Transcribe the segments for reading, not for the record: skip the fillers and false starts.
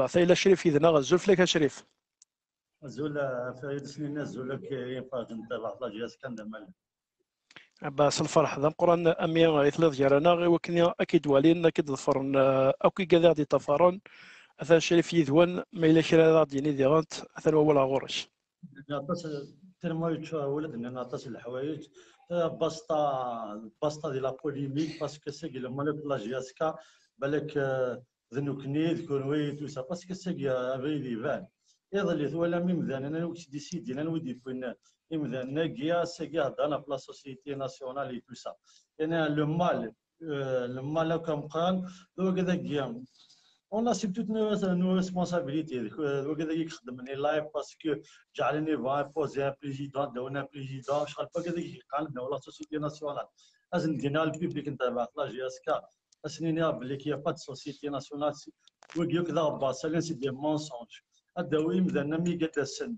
فوالا ثايلا شريف إذا غزول فلك شريف زول فريد سنين زولك ينفع نتابع لا جهاز كان مال باس الفرح ذا قران امي غيثلث جرانا غي وكنيا اكيد والين اكيد ظفرن اوكي كذا دي طفران اثر شريف يذوان ما الا كرا غادي يعني ديغانت اثر هو لا غورش نعطس ترمو يتشوى ولد نعطس الحوايج باستا ديال لا بوليميك باسكو سيكي لما لا جياسكا بالك ذنوكني ذكون وي تو سا باسكو سيكي افري ديفان يظل يثولا ميمذان انا وكش ديسيدي انا ودي بوين ميمذان ناكيا سيكي هضانا في لا سوسيتي ناسيونال تو سا انا لو مال كم قال دو كذا كيام on assume toutes nos responsabilités. وكذا يخدمني لايف باسكو جعلني imposer un président دون un président شحال كذا يقالنا ولا سوسيتي ناسيونال لازم ندينا البيبليك نتابع لا جي اس كا اسنيني بلي كي با سوسيتي ناسيونال وكيو كذا باصا سي دي مونسونج هذا وي مذا مي قالت السن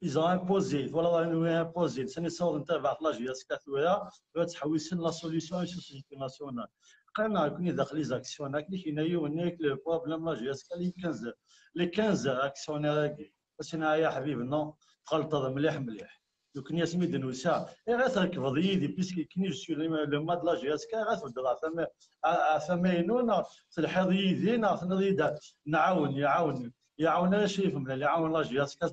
ils ont imposé voilà nous imposé سني صور نتابع لا جي اس كا ثويا تحويسن لا سوليسيون سوسيتي ناسيونال قلنا كوني داخل لي زاكسيون هاك اللي كاين هناك لو بروبليم لا جي اس كا لي 15 اكسيونير باش انا يا حبيبي نو خلط هذا مليح مليح لو كان ياسمي دنوسا غير تركب يدي بيسكي كني جو لو ماد لا جي اس كا غير تبدا فما ينونا تلحظ يدينا نعاون يعاون شي فهمنا اللي يعاون لا جي اس كا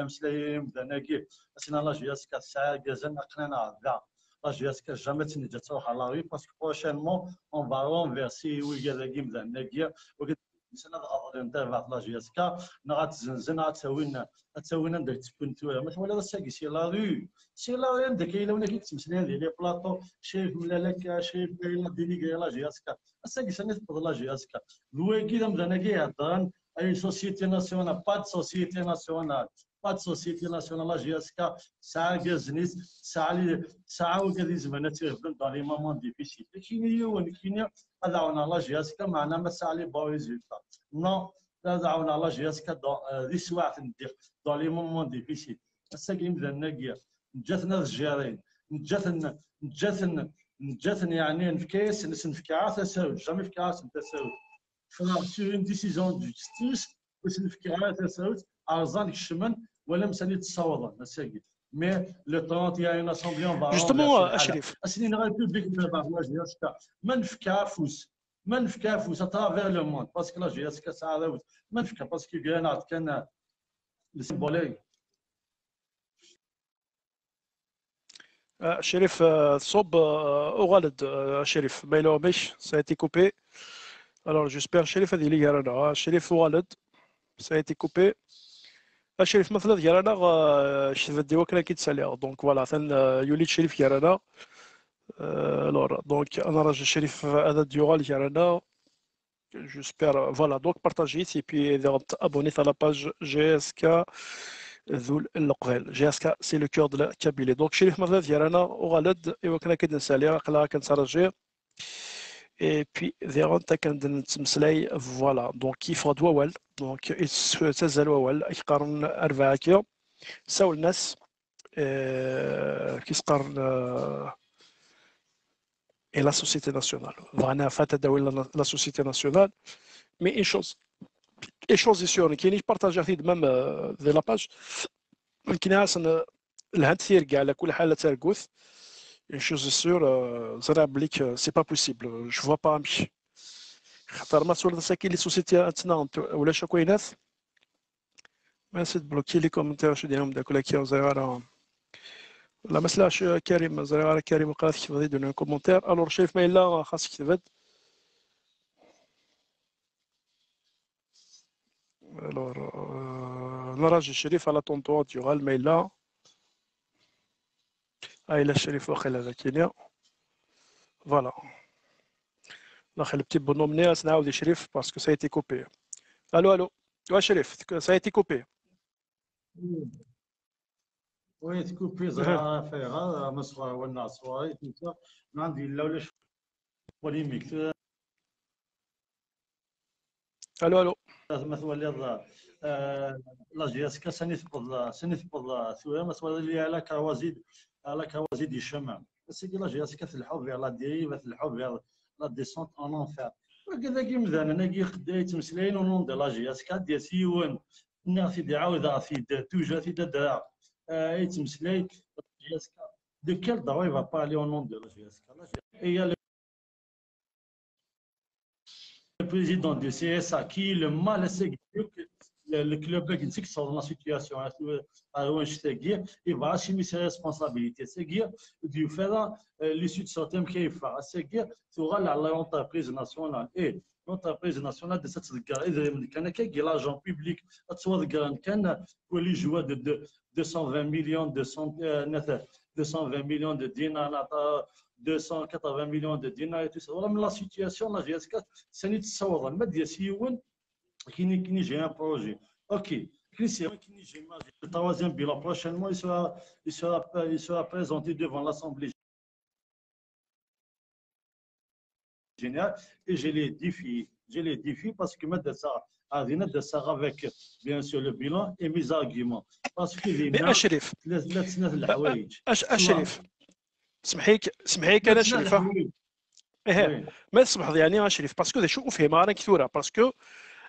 مسلايم دناكي اسنا لا جي اس كا ساعه كازن قنانا هكذا لا جي اس كا جامي تنجا تروح على وي باسكو بروشينمون اون فا رونفيرسي وي كذا كيم دناكي وكذا سنه غادي نتابع لا جي اس كا نغات زنزن غتساوينا ندير تكونتو مثلا ولا ساكي سي لا ريو عندك كاين ولا كيتمسنا هذه لي بلاطو شايف ولا لك شايف لا دينيغي لا جي اس كا ساكي سنه تفضل لا جي اس كا لوي كذا مدانا كيهضرن اي سوسيتي ناسيونال با سوسيتي ناسيونال با سوسيتي ناسيونال لا جي اس كا ساعه كازنيس ساعه وكذا زمانه تيهبل دون لي مومون ديفيسيل كاين هذا عاونا لا جي اس كا معنا ما ساعه لي باو ريزولتا نو هذا عاونا لا جي اس كا ذي سواعث ندير دون لي مومون ديفيسيل ساكي مدان ناكيا نجاتنا الجيرين نجاتنا يعني نفكيس نسنفكي عا تساوي جامي فكي عا تساوي sur une décision de justice باش نفكر تساوي ارزان الشمن ولا مساني تصاوض مساكي مي لو 30 يا ان اسامبليون جوستومون اشريف اسنين غير بوبليك نتابع جي اس كا ما نفكا فوس اترافير لو موند باسكو لا جي اس كا ساعه ما نفكا باسكو كان السيمبولي شريف صوب غلط شريف ما يلومش ça a été coupé alors j'espère شريف هذه اللي رانا شريف غلط ça a été coupé شريف مثلا ديالنا شفت ديوا كنا كيتسالي دونك فوالا ثان يولي شريف ديالنا alors donc انا راجل شريف هذا ديوغال ديالنا j'espère voilà donc partagez et puis abonnez à la page GSK ذو القبال GSK c'est le cœur de la Kabylie donc شريف مثلا ديالنا وغلد ايوا كنا كنسالي قلا كنترجي et puis ديرون تا كنتمسلاي فوالا دونك كيف غدوا وال دونك تزال وال يقارن اربعه كيلو ساو الناس كيسقارن et la société nationale. Vraiment, fait la société nationale. Mais une chose est sûre, qui est partagée même de la page, qui est الهانتير كاع على كل حاله ترقوث une chose est sûre زرع بليك c'est pas possible je vois pas نمشي خاطر ما تولد ساكي لي سوسيتي عندنا ولا شكوينات ما نسيت بلوكي لي كومنتير شو ديالهم داك ولا كي زياره لا مسلاش كريم زريعه كريم قالت كيف غادي يدير كومونتير الور شايف ما الا خاصك تكتب الور نراجع الشريف على طونطو ديال ما الا الا الشريف واخا هذا كاين فوالا لا خلي بتي بونوم ناس نعاود شريف باسكو سا ايتي كوبي الو وا شريف سا ايتي كوبي وي تكوبي زرا فيها مصر ولا صواي ما عندي لا ولا بوليميك الو مثلا لا جي اس كا سنثبض ثويه مثلا اللي على كوازيد الشمال بس لا جي اس كا تلحق فيها لا ديريف تلحق فيها لا ديسونت ان انفير كذا كي مثلا انا كي خدا يتمسلاين ونون دي لاجي اسكا ديال سيون ناس يعاود في توجا في دا يتمسلاي اسكا دو كيل دوا يفا بارلي او نون دو لاجي اسكا هي le président du CSA qui le mal le club qui sort dans la situation il va assumer ses responsabilités c'est du faire l'issue de sortie qui est fait c'est sera l'entreprise nationale et l'entreprise nationale de cette كان كي l'argent public كان pour les joueurs de 220 millions 220 millions de dinars 280 millions de dinars et tout ça voilà la situation là j'ai سنة تصور ما ديال سيون كي جي ان بروجي اوكي Christian qui j'ai le troisième bilan prochainement il sera présenté devant l'Assemblée générale et je les défie parce que mettre ça avec bien sûr le bilan et mes arguments parce que mais أشرف لا تسنى الحوايج أشرف سمحيك أنا شريف ايه ما تسمح يعني شريف باسكو ذا شو افهم انا كثوره باسكو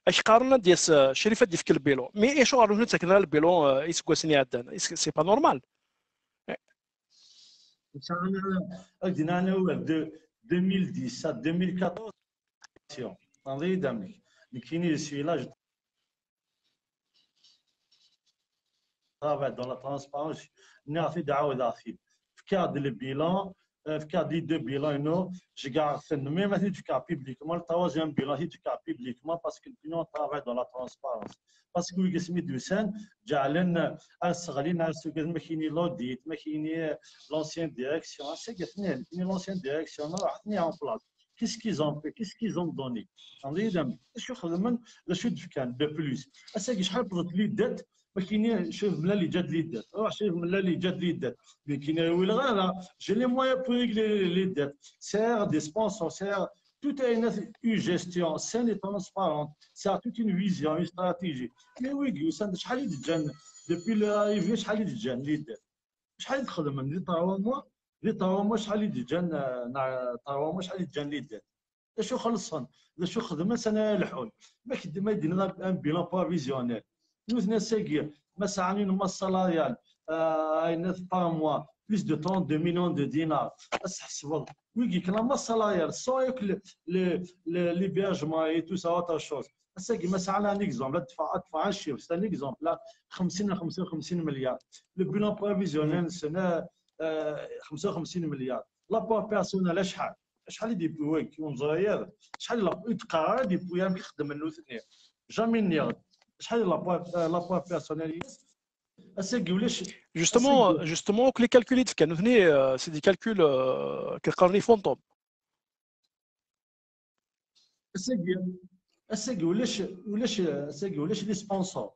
اش قارنا ديال شريف دي في البيلون مي ايش غادي نتكنا البيلون يسكو سني عدنا سي با نورمال انا 2010 2014 نظري دامي كاينين سي لاج travail dans la transparence نعرف دعوه داخل في كاد البيلان في cadre des deux bilans, je garde même si tu cas publiquement, le troisième bilan, si tu cas publiquement, parce que nous travaillons dans la transparence. Parce que nous sommes du sein, جعلنا أصغرين ماكيني l'audit, ماكيني l'ancienne direction, c'est que l'ancienne direction, راح تني en place. Qu'est-ce qu'ils ont fait? Qu'est-ce qu'ils ont donné? On dit شو خدمنا لشو كان de plus. أساقي شحال بدت لي دات ما كاين شوف من اللي جات لي دات روح شوف من اللي جات لي دات mais qui n'est où là j'ai les moyens pour régler les dettes c'est des sponsors c'est tout est une gestion saine et transparente c'est toute une vision une stratégie mais oui ça شحال يتجن depuis l'arrivée شحال يتجن لي دات شحال تخدم من لي طاوما شحال يتجن طاوما شحال يتجن لي دات شو خلصهم شو خدمه سنه الحول ما يدينا ان بيلان بروفيزيونيل nous seguir mais ça a une masse salariale par mois plus de 32 millions de dinars oui que la masse salariale sans l'hébergement et tout ça autre chose c'est mais ça a un exemple تدفع chiffre c'est un exemple là 55 مليار le bilan prévisionnel c'est 55 مليار l'apport personnel شحال يديبوي ونزاير شحال يتقرا يديبوي يخدم منه اثنين جامي نيرد شحال لابوا بيرسونيل justement que les calculs كانوا ثني c'est des calculs كيقارني فونطوم اساقي ولاش لي سبونسور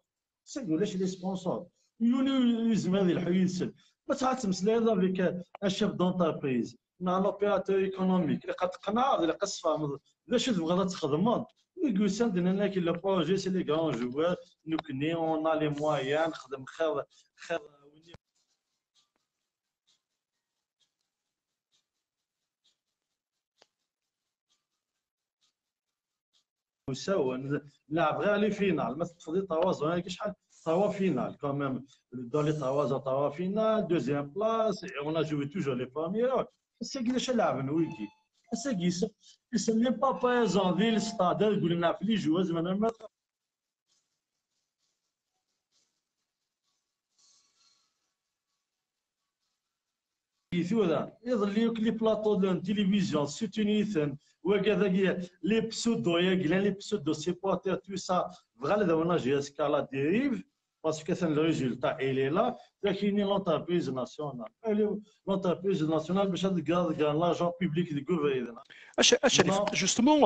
ولاش لي سبونسور يزم هذه الحيوس ما تمسلا هذا افيك ان شيف دونتربريز مع لوبيراتور ايكونوميك اللي قد تقنع اللي قد تفهم باش تبغى تخدم يقول سندنا كي لو بروجي سي لي غران جوار نو كني اون ا لي مويان نخدم خير وسوا نلعب غير لي فينال ما تفضي طوازون شحال طوا فينال كوميم دون لي طوا فينال دوزيام بلاس اون ا جوي توجور لي بروميير سي كيفاش لعبنا ويكي سي c'est même pas par exemple le stade يقول لنا في لي جواز ما ثورة يظل لي بلاطو دو التلفزيون سوتونيثن وكذا لي بسودو لي بسودو سيبورتير تو سا فغال وانا جي اسكا لا ديريف باسكو كان لو ريزولتا الي لا لكن لونتربريز ناسيونال لونتربريز ناسيونال باش تلقى لارجون بوبليك دي غوفرن اشرف جوستومون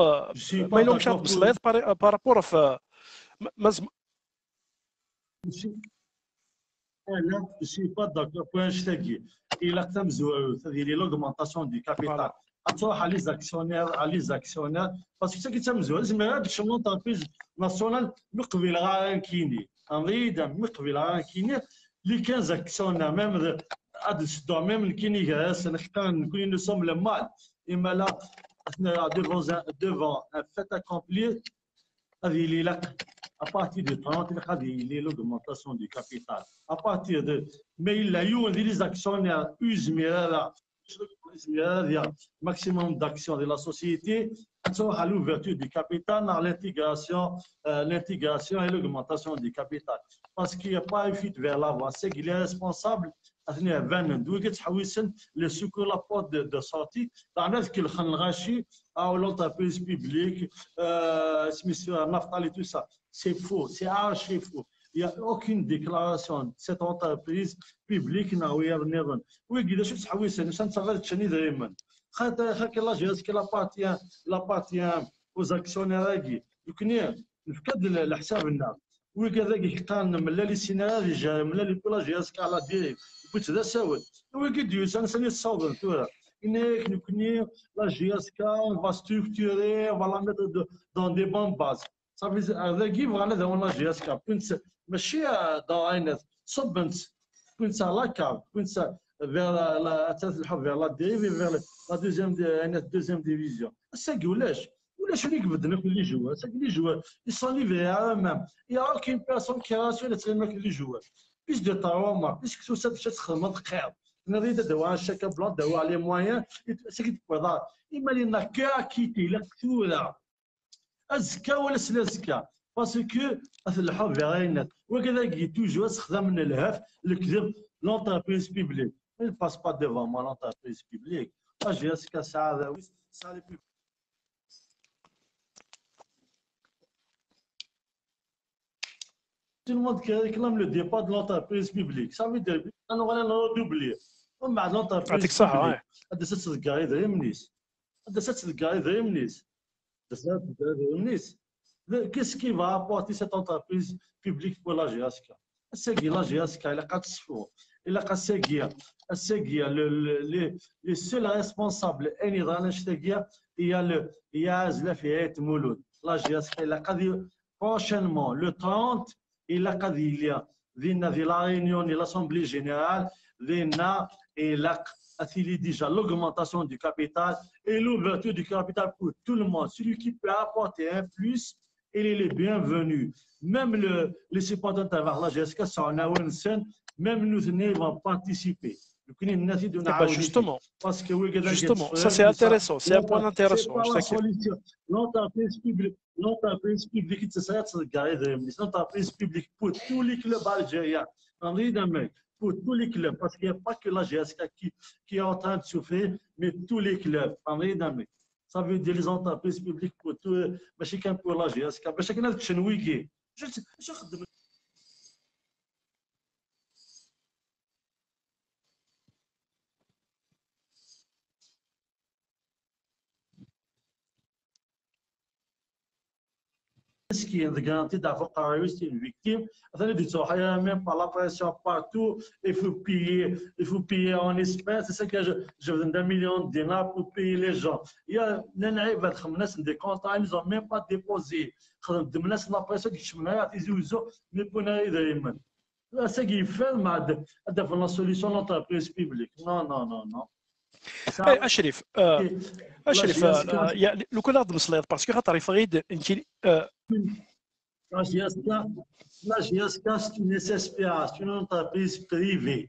ما يلومش هاد السلايد بارابور في لا je suis pas d'accord pour un il a تم c'est l'augmentation du capital تروح على les actionnaires parce que ce qui تم لازم هذاك l'entreprise nationale مقبل غا كيني نريد مقبل غا كيني اللي كان actionnaires même هذا الشدو même كيني جالس نختار نكون نسوم المال اما لا devant un fait accompli. À partir de 30, il y a l'augmentation du capital. À partir de. Mais il y a eu des actionnaires, maximum d'actions de la société, à l'ouverture du capital, dans l'intégration et l'augmentation du capital. Parce qu'il n'y a pas une fuite vers l'avant. C'est qu'il est responsable. Le secours la porte de sortie dans l'entreprise publique, tout ça. C'est faux, c'est archi faux. Il n'y a aucune déclaration de cette entreprise publique. Oui, appartient aux actionnaires. وكذلك كان ملي السيناريو ملي بلاجياس على ديريكت بغيت هذا ساوت وكيد يوسان سني الصوب تورا انك نكني لا جياسكا فا ستركتوري فوالا ميثود دون دي بون باز صافي هذا كي بغانا هذا هو لا جياسكا كنت ماشي داينت صبنت كنت لاكا كنت vers la vers la dérive vers la deuxième division ça ولاش ولاش اللي بدنا كل joueurs les joueurs ils sont livrés à eux-mêmes il y a aucune personne qui rassure les joueurs plus de talent plus que tout ça تخدم خير نريد دواء شاكا بلان دواء لي مويان سكت بضار اما لنا كاكيتي لا كثوره ازكى ولا سلازكى باسكو الحب غيرنا وكذا توجور استخدام من الهف الكذب l'entreprise publique elle ne passe pas devant moi l'entreprise publique Jessica ça tout le monde qui réclame le départ de l'entreprise publique. Ça veut dire qu'on va doubler. On va l'entreprise publique. هذا ست القاعد يمنيس. هذا ست القاعد يمنيس. هذا ست القاعد يمنيس. Qu'est-ce qui va apporter cette entreprise publique pour la GSK? C'est que la GSK elle a 4 sous. Il a cassé les seuls responsables il y a Zlafiyat Mouloud. La GSK elle a prochainement le 30 il a la réunion de l'Assemblée générale, il a déjà l'augmentation du capital et l'ouverture du capital pour tout le monde. Celui qui peut apporter un plus, il est le bienvenu. Même les supporters de la GSK, même nous vont participer. Justement, ça c'est intéressant, c'est un point intéressant. L'entreprise publique, l'entreprise publique pour tous les clubs algériens, pour tous les clubs, parce qu'il n'y a pas que la GSK qui est en train de souffrir, mais tous les clubs. Ça veut dire les entreprises publiques pour tout, chacun pour la GSK, chacun a le qui est garanti d'avoir c'est une victime. Même par la pression partout, il faut payer en espèces. C'est ça que je veux d'un million de dinars pour payer les gens. Il y a des contrats, ils n'ont même pas déposé. La pression qui se mais pour là, c'est qui fait la solution de l'entreprise publique. Non, non, non, non. اشرف لو كان هذا مسليط باسكو خاطر يفريد يمكن La GSK, c'est une SSPA, c'est une entreprise privée.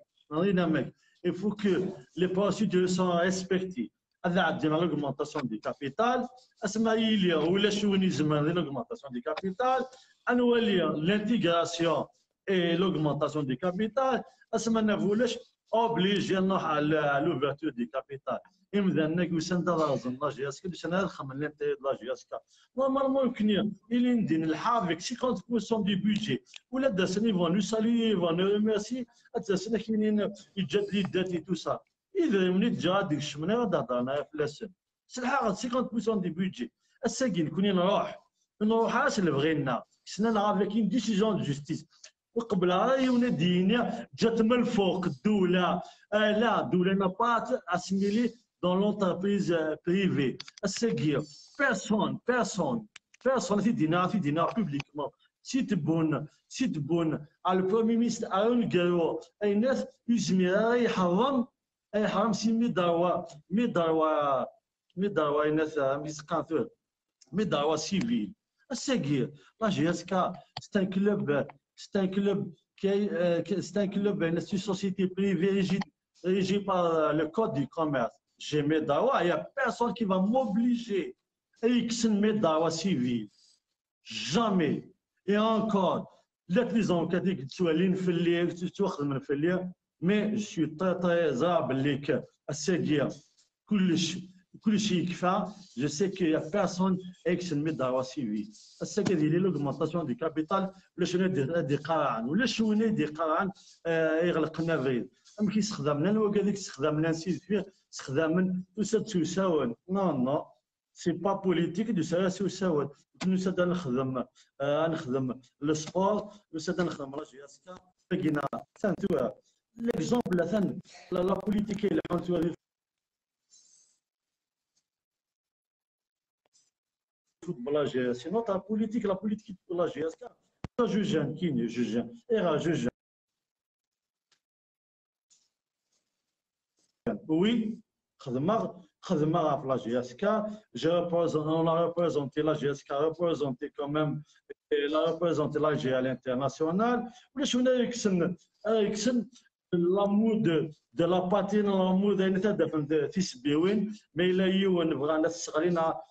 Il faut que les procédures soient respectées. L'augmentation du capital, l'augmentation du capital, l'intégration et l'augmentation du capital, obligé à l'ouverture du capital. Normalement, il avec 50% du budget. Ou là, ils vont nous saluer, ils vont nous remercier. Et tout ça. Il est déjà dit que je c'est 50% du budget. Avec une décision de justice. وقبلها يونيدينيا جات من الفوق الدوله لا الدوله n'a pas assimilé dans l'entreprise privée الساقيه personne في دينا publiquement سي تبون على البرومي مينستر ارون كارو اي ناس يزمي يحرم سي ميداروا مي دعوة الناس مسقاطور مي دعوة سيفيل الساقير لا جي اس كا ستان كلوب c'est un club, une société privée régie par le code du commerce. J'ai mes dawa, il n'y a personne qui va m'obliger à X mes dawa civil. Jamais. Et encore, les enquêtes qui sont mais je suis très humble à ce dire. Je sais qu'il n'y a personne qui se met dans la civile. C'est que l'augmentation du capital, le chemin des qarans, ou le chemin des qarans, يغلق النافذ. أما كي استخدمنا الوقت استخدمنا نسيت استخدامنا تساوي. Non, c'est pas politique du تساوي. Nous sommes نخدم le sport, nous sommes نخدم la GSK. لقينا l'exemple la politique اللي football c'est notre politique, la politique de la GSK. Ça juge qui ne juge, juge. Oui, خدمة في la GSK. On a représenté la GSK, représenté quand même, la représenté la G à l'international. L'amour de la patrie, l'amour d'un état de Tisbéwin, mais il a eu une vraie صغيرة.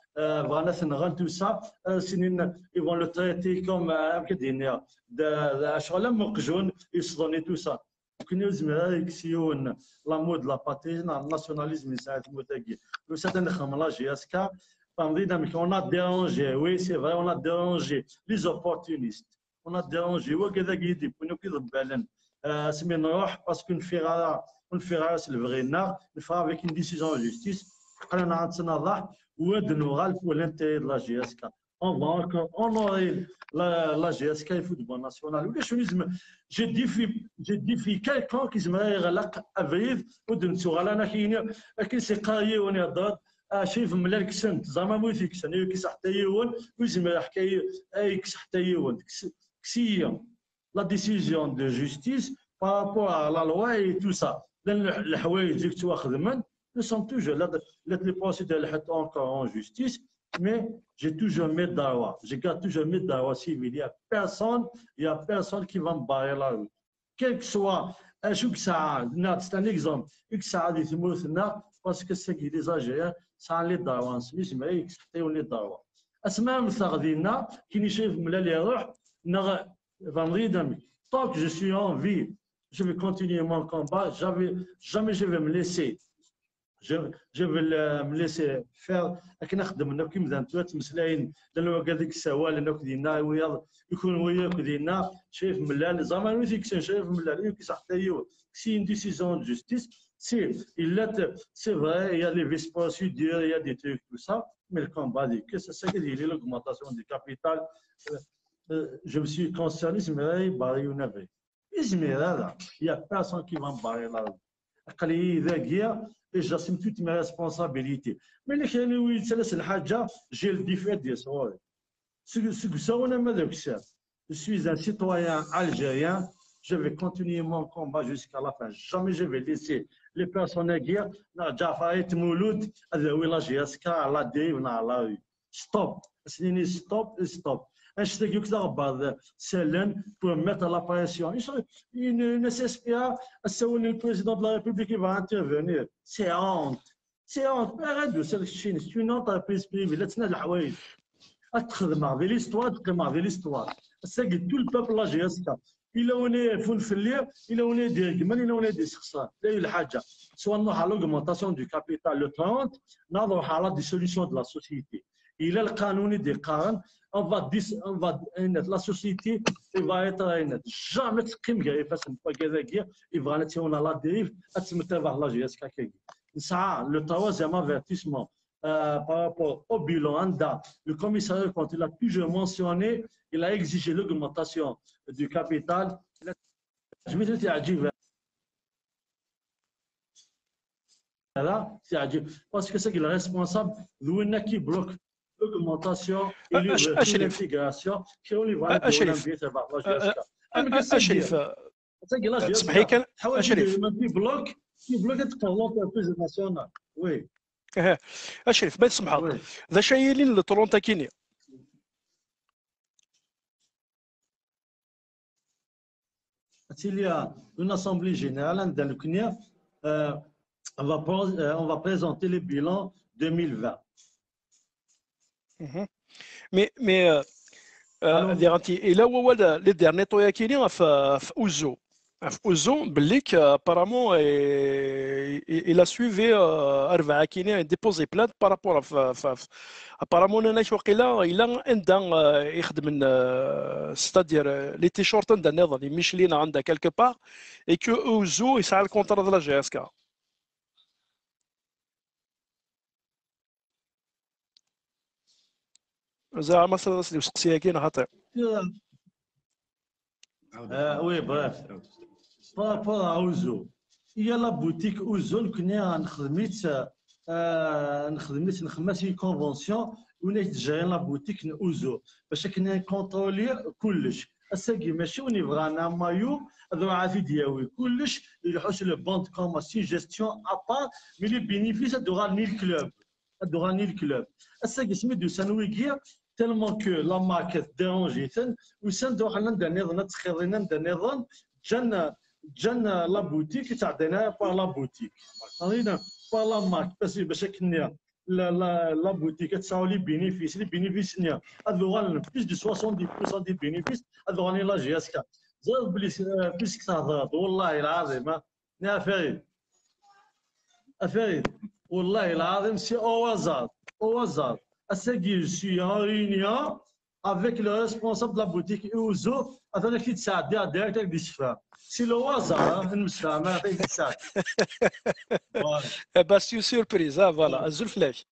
tout ça, ils vont le traiter comme un ils se donnent tout ça. L'amour de la patrie, le nationalisme, la GSK, on a dérangé, oui c'est vrai, on a dérangé les opportunistes, on a dérangé, parce qu'une ferrara, c'est le vrai nard, il fera avec une décision de justice. Pour l'intérêt de la GSK. On va encore honorer la GSK et le football national. Je défie quelqu'un qui se marie à Avril ou d'une soirée qui s'est carrié on est d'autres. شايف ملال كسنت زعما مو فيكس انا كيس حتى يون ويسمى حكايه اي كيس حتى يون كسيه لا ديسيزيون دو جوستيس بارابور على لا لوا اي تو سا الحوايج اللي كنتو خدمن nous sommes toujours là, les procédures encore en justice, mais j'ai toujours mes dawa, je garde toujours mes dawa civils. Il n'y a personne qui va me barrer la route. Quel que soit, c'est un exemple, parce que c'est qui les Algériens, ça les dawa, mais c'est les dawa. Asma Msardina, qui n'y chef me l'a roh, tant que je suis en vie, je vais continuer mon combat, jamais je vais me laisser. Je vais me laisser faire. كنخدم لنا كيما انتم مسلاين لانه هذيك السوال لانه كدينا ويا يكون ويا كدينا شايف ملال زعما ويك شايف ملال كيس حتى يو سي une décision de justice c'est vrai il y a les vices procédures il y a des trucs tout ça mais le combat dit que c'est ça qui dit l'augmentation du capital je me suis concerné mais barré une avait il y a personne qui va me barrer là قال إذا جاء et j'assume toutes mes responsabilités. Mais les gens j'ai le défi de ça. Je suis un citoyen algérien, je vais continuer mon combat jusqu'à la fin. Jamais je vais laisser les personnes à guerre. Stop, stop. Pour mettre la pression. Il ne s'espère que le président de la République va intervenir. C'est honte. C'est honte. Arrête de sélectionner. C'est une entreprise privée. L'histoire, c'est que tout le peuple là, il a une fonfilière, il a une dérèglement, il a une destruction. Soit nous avons l'augmentation du capital le 30, nous avons des solutions de la société. Il a le canon des carans. La société va être jamais il va être on a la dérive le troisième avertissement par rapport au bilan le commissariat quand il a toujours mentionné il a exigé l'augmentation du capital je me dis parce que c'est qu'il est responsable de qui bloque l'augmentation et l'intégration qui ont les valeurs أشرف تسمح لي كان أشرف qui bloque l'entreprise nationale oui اشرف ما تسمح Oui. ذا شايلين لتورونتا كينيا. Il y a une assemblée générale dans le CNIF. On va présenter le bilan 2020. مي Allô? ديغانتي الا هو لي ديرني طويا كينيا في اوزو في اوزو بالليك ابارامون الى سويفي 4 كينيا ديبوزي بلانت بارابور ابارامون انا وقيلا الا عندها يخدم ستادير لي تيشورت عندها نظام ميشلين عندها كالكو بار اي كو اوزو يسعى الكونتر ديال لا جي اس كا زعما سقسيها كاين خاطر. Oui, bref. Par rapport à Ouzo, il y a la boutique Ouzo qui est en خدمت convention ونجي la boutique Ouzo باش كنا نكونترولي كلش الساقي ماشي ونبغانا مايو هذو عافي دياوي كلش يروحوا لو بوند كوم سي جيستيون ابار مي لي بينيفيس هادو غاني الكلوب الساقي سميتو سانويكيا تالمون كو لا ماركت ديرونجيتن وساندو حنا نظن تخيرنا نظن جان لا بوتيك تعطينا بار لا بوتيك عطينا بار لا مارك باش كنا لا بوتيك تساوي لي بينيفيس نيا هذو غان بليس دو 70% دي بينيفيس هذو غاني لا جي اس كا زاد بليس تهضر والله العظيم يا فريد والله العظيم سي او هازار الساقي سي en réunion avec le responsable de la boutique Ouzo انا كي تساعد ديريكت دي الشفاء سي لو هازار المسفى ما فيك تساعد با سي سوربريز فوالا الزلفلاش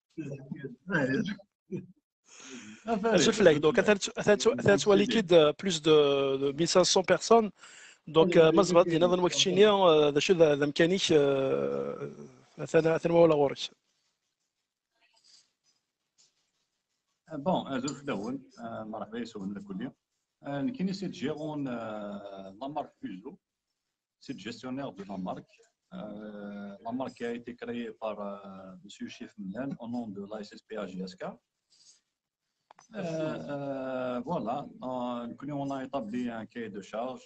الزلفلاك دونك ثلاث وليكيد بلوس دو 1500 بيرسون دونك مزبط دي نظن وقت شينيا ذا شو ذا مكانيش ثنا ولا غورش. بون زوج الاول مرحبا يسون الكل كاين سيت جيرون لا مارك Ouzo. C'est le gestionnaire de la marque. La marque a été créée par M. Chif Mlen au nom de la SSPA GSK. Voilà, on a établi un cahier de charge.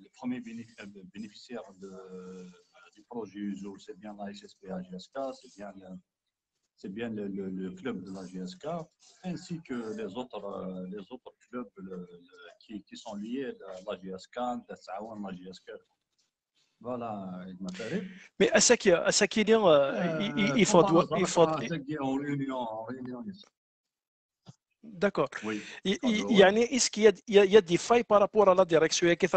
Le premier bénéficiaire du projet Ouzo, c'est bien la SSPA GSK, c'est bien le club de la GSK, ainsi que les autres clubs qui sont liés à la GSK, la GSK. Voilà, Mais Asaki, il faut en réunion. D'accord. Oui. يعني est-ce qu'il y a des failles par rapport à la direction كيف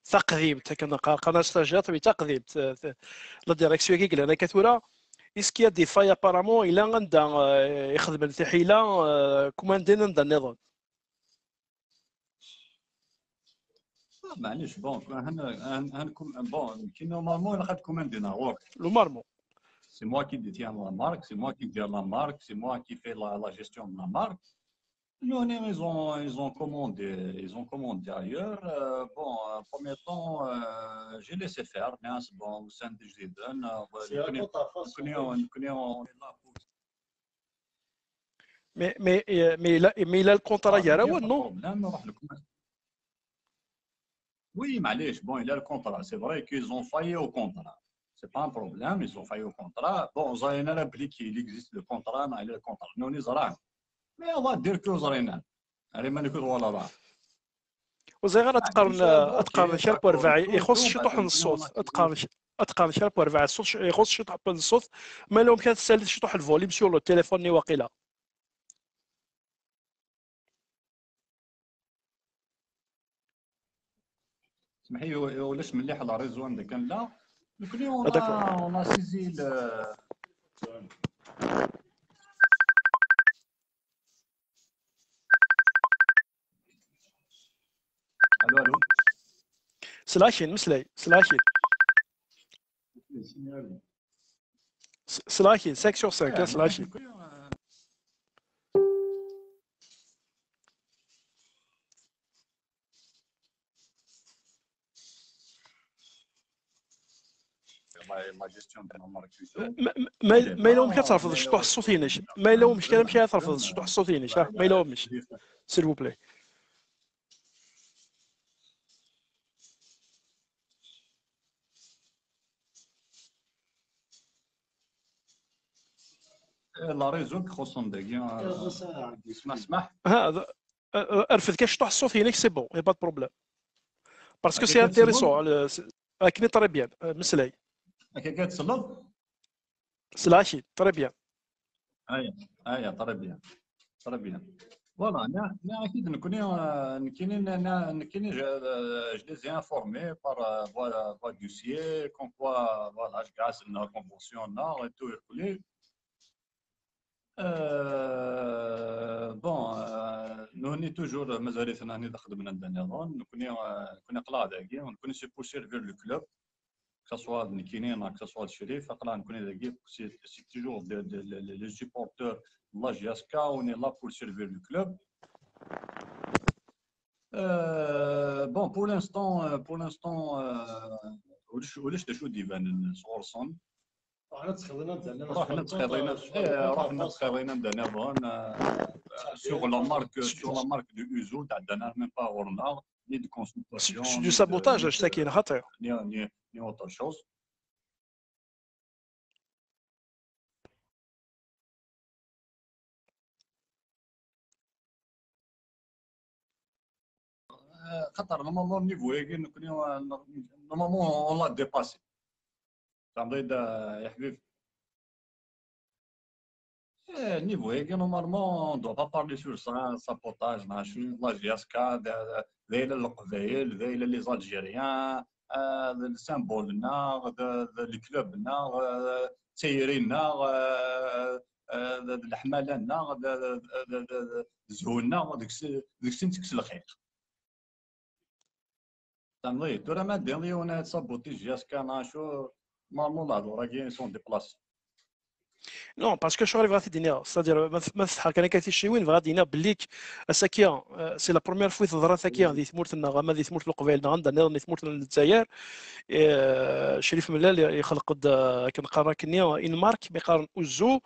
تقديم قناه استاجات بتقديم لا ديريكسيون كي قلنا كثوره est-ce qu'il y a des failles apparemment الى عندها يخدم التحيله كوماندين عندها النظام. معليش بون هنكون بون كي نورمالمون غاد كوماندينا غور لو مارمون. C'est moi qui détiens la marque, c'est moi qui gère la marque, c'est moi qui fais la gestion de la marque. Nous, ils ont commandé ailleurs. Bon, en premier temps, j'ai laissé faire. Mais c'est bon, au sein des Jeunes, on est là pour. Mais il a le contrat يراو non. Oui, معليش bon, il a le contrat. C'est vrai qu'ils ont failli au contrat. C'est pas un problème, ils ont failli au contrat. Bon, Zayna l'applique, il existe le contrat, mais il a le contrat. Nous, on est Zara. Mais on va dire que Zayna. Allez, ما نقول ولا راه. وزي تقارن شرب ورباع يخص شطح من الصوت اتقارن شرب ورباع الصوت يخص شطح من الصوت ما لهم كانت تسال شطح الفوليوم سور لو تيليفون واقيلا. اسمحي ولاش مليح على ريزو عندك كان لا نكوني اون سيزي الو سلاشين مسلي سلاشين 5 sur 5 سلاشين. لا جيستيون ديال الماركتيزو ما يلومش ترفض الشطوح الصوتي ما يلومش كلام شي ترفض الشطوح الصوتي ما يلومش سير فو بلاي لا ريزو خصهم داكي اسمح هذا ارفد كاش الشطوح الصوتي سي بون يا با دو بروبليم باسكو سي انتيريسون كني طري بيان مسلاي هكا كتصلب سلاشي طري بيان ايا طري بيان فوالا انا اكيد نكوني je les ai informés par voilà dossier comme quoi voilà je gasse une convention là et tout et bon nous on est toujours مازال ثاني خدمنا عندنا كنا قلع داكي ونكون سي بوشير فير لو كلوب كسوا نكينين كسوا الشريف قلع نكون داكي سي توجور لي سيبورتور لا جي اس كا وني لا بور سيرفير لو كلوب bon pour l'instant وليش تشو ديفان صورصون رحنا تخيرينا دانافون sur la marque de Uzo تاعنا même pas ورنا ni de consultation c'est du sabotage شتا كاين خطير ni autre chose خطر نورمالمون النيفو ياكي نورمالمون اون لا ديباسي تعمريد يا حبيبي النيفو ياكي نورمالمون دو با بارلي سور سابوتاج مع شنو لا جي اس كا ذايله القبايل ذايله لي زالجيريان السامبولنا الكلوبنا تسيرينا الحمالنا زهولنا داك السن تكس الخير تمضي ترى ما دير وانا تصبوتي جي اس كان شو نورمال هادو راه كاين سون ديبلاس نو باسكو شغل بغات يدينا ستادير ما فتحها كان كاين شي وين بغات يدينا بليك ساكيا سي لا بروميير فوا تهضر ساكيا دي ثمورتنا غا ما دي ثمورت القبائل عندنا دي ثمورت الجزائر شريف ملال يخلق كنقرا كنيا ان مارك بيقارن اوزو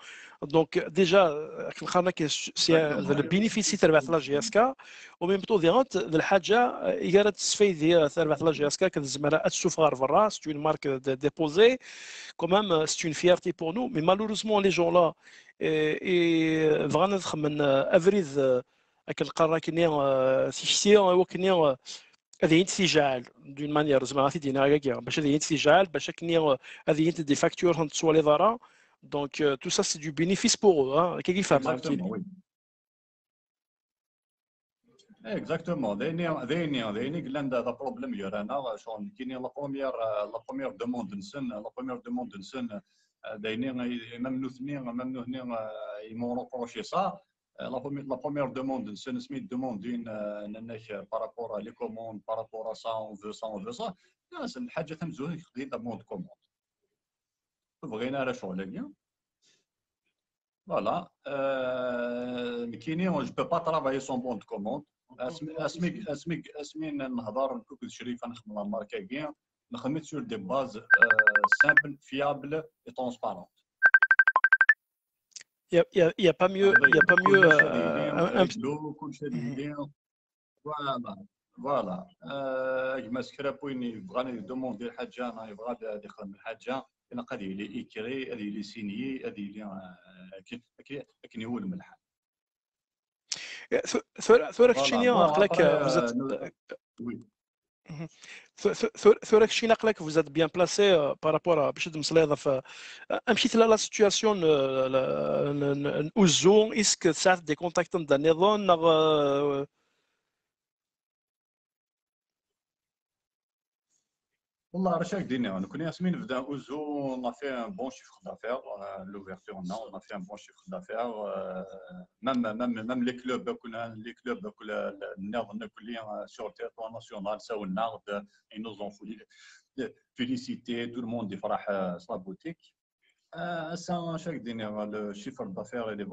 دونك ديجا كنقرا سي ذا بينيفيسي تاع لا جي اس كا وميم طو ديغانت الحاجه يقارت تسفيد تاع لا جي اس كا كالزملاء السفار برا سي اون مارك ديبوزي quand même, c'est une fierté pour nous. Mais malheureusement, les gens-là, vraiment, من أفريد كنلقى كنيا سيشتي وكنيا هذه انسجال دون مانيير زعما غادي دينا كاع باش هذه انسجال باش كنيا هذه دي فاكتور تسوى لي دارا دونك تو سا سي دو بينيفيس بور كيف فهمت Exactement. Dainie glenda da problem yorana شلون كاين لا بروميير دوموند نسن دايني ممنوثني يمون روبروشي صا لا بروميير دوموند نسن سميت دوموندين نناك بارابور لي كوموند بارابور سا اون فو سا ناس الحاجه تمزوه يخدي دا موند كوموند بغينا راه شغل كاع فوالا كاينين جو بو با ترافاي سون بون دو كوموند اسمي نهضر كوك شريف نخدم لا ماركه كاع نخدم سور دي باز سامبل فيابل اي ترونسبارون y a pas mieux فوالا كما سكرابويني بغاني دوموندي الحاجه انا يبغى يخدم الحاجه انا قد لي ايكري هذه لي سينيي هذه لي كي هو الملح ثورك الشيني عقلك ثورك الشيني عقلك vous êtes bien placé par rapport à باش تمسليضه في مشيت لا سيتوياسيون اوزو اسك ساعات دي كونتاكت ندا نظن والله راه شاك دينا كنا ياسمين بدا اوزو on a fait un bon chiffre d'affaires l'ouverture on a fait un bon chiffre d'affaires même les clubs كل النظام كليا sur le territoire national ساولنا ils nous ont félicité tout le monde يفرح صلا بوتيك ça شاك دينا le chiffre d'affaires il est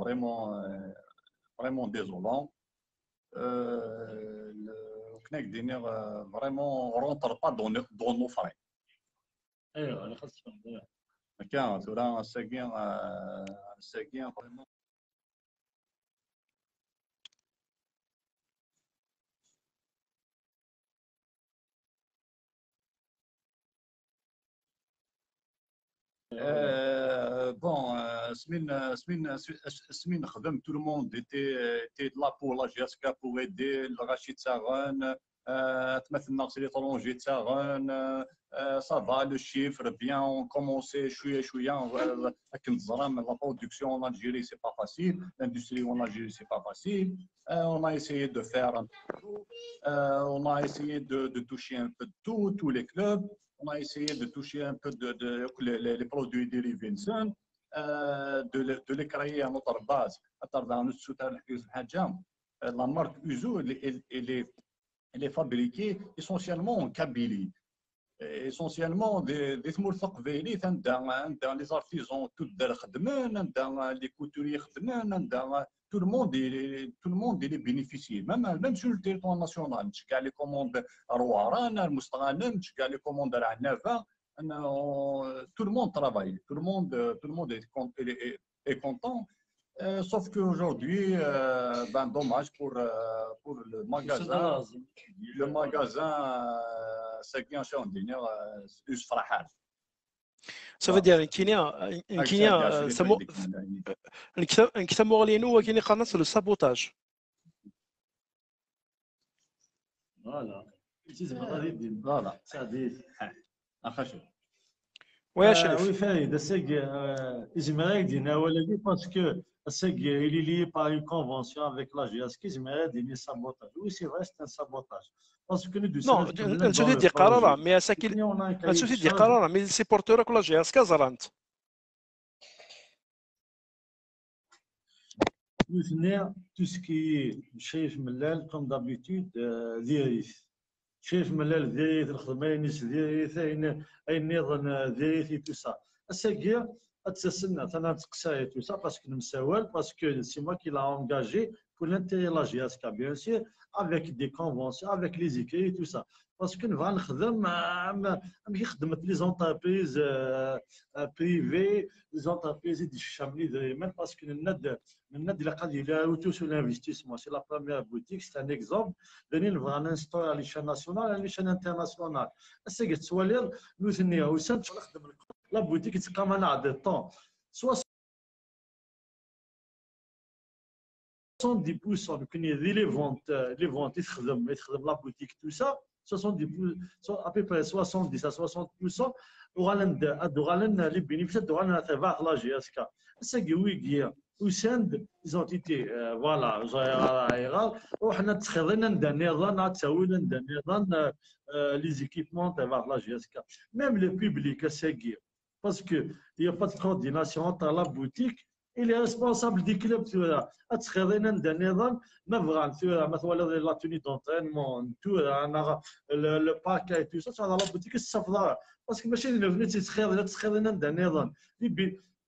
vraiment désolant كنا دينا فريمون رونتر با دون نو فري ايوا انا خاص نفهم. كان ثورة الساقين الساقين فريمون. بون سمين خدم تو لو موند ايتي لا بور لا جي اس كا بور ايدي الغاشي تاغان تمثلنا سي ليترونجي تاغان صافا لو شيفر بيان اون كومونسي شويه شويه راك نتزرم لا برودكسيون en Algérie c'est pas facile, l'industrie en Algérie c'est pas facile. On a essayé de faire un peu de tout. On a essayé de toucher un peu de tout, tous les clubs. On a essayé de toucher un peu les produits dérivés de les créer à notre base. La marque Uzo, elle est fabriquée essentiellement en Kabylie. Essentiellement des موثق فيليت عندها les artisans tout دار خدمان عندها les couturiers خدمان عندها tout le monde il est bénéficié même sur le territoire national تشكى les commandes رواران المستغانم تشكى les commandes العنافه tout le monde travaille tout le monde est content. Sauf qu'aujourd'hui, dommage pour le magasin. Le magasin, c'est bien sûr, Ça veut dire كاين نكتموا غلينو وكاين قناص السابوتاج. فوالا فوالا سعديت اخشو ويا شريف وي فايد الساق يزمر يدينا ولكن باسكو الساق il est lié par une convention avec la GSK يزمر يديني سابوتاج. Oui c'est vrai c'est un sabotage parce que nous non انت دي قرار مي ساكن انت دي قرار مي سيبورتور كل جي اس كازرانت وثنيا تو سكي شايف ملال كوم دابيتود ديريث شايف ملال ديريث الخدمه ينس ديريث اين نظن ديريث تو سا الساقيه اتسنى انا تقساي تو سا باسكو نمساوال باسكو سي موا كي لا انجاجي pour l'intérêt de la GSK bien sûr avec des conventions avec les écrits tout ça parce que نبغى نخدم ماشي خدمت لي زونتربريز بريفي لي زونتربريز دي الشاملي دائما باسكو الند اللي قاعد يديروا تو سو لانفستيسمون سي لا بروميير بوتيك سي ان اكزومبل داني نبغى نستور على ليشان ناسيونال على ليشان انترناسيونال هسه قلت سوالير نوثنيا وسنت نخدم لا بوتيك تقام انا عاد طون 70% كاين les ventes يخدم لا بوتيك تو سا 70% à peu près 70 à 60% وغالن لي بينيفيسيات دوغالن تبع لا جي اس كا ساكي ويكيا وساند زونتيتي فوالا جايرال وحنا تخلينا ندير نظام تساوينا ندير نظام لي زيكيبمون تبع لا جي اس كا ميم لو بوبليك ساكي باسكو يا با دو كورديناسيون تاع لا بوتيك il est responsable des clubs ثورة اتخذينا ندير نظام ما بغا ثورة مثلا لا توني دونترينمون ثورة انا لو باكاي تو سا على لا بوتيك الصفراء باسكو ماشي نبني تخذينا ندير نظام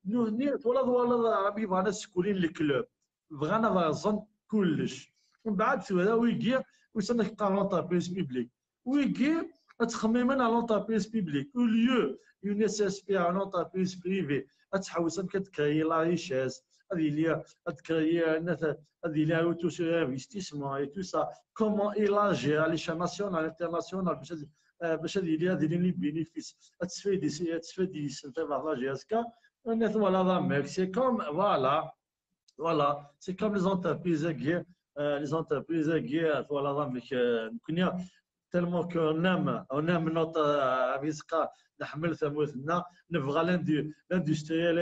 نو ولا ربي بغانا سكولين الكلوب بغانا فازون كلش ومن بعد ثورة ويجي وسنا كتار لونتربريز بيبليك ويجي تخممنا على لونتربريز بيبليك او ليو اون اس اس بي على لونتربريز بريفي تحوس كتكري لا ريشيز هذه اللي تكري هذه اللي اوتو سو انفستيسمون اي تو سا كومون ايلاجي على ليشان ناسيونال انترناسيونال باش هذه لي بينيفيس تسفيدي تبع لا جي اس كا فوالا لا ميك سي كوم فوالا سي كوم لي زونتربريز كي فوالا لا ميك كنا تالمون كو اون نوت ريسكا نحمل ثموثنا نبغى لاندستريال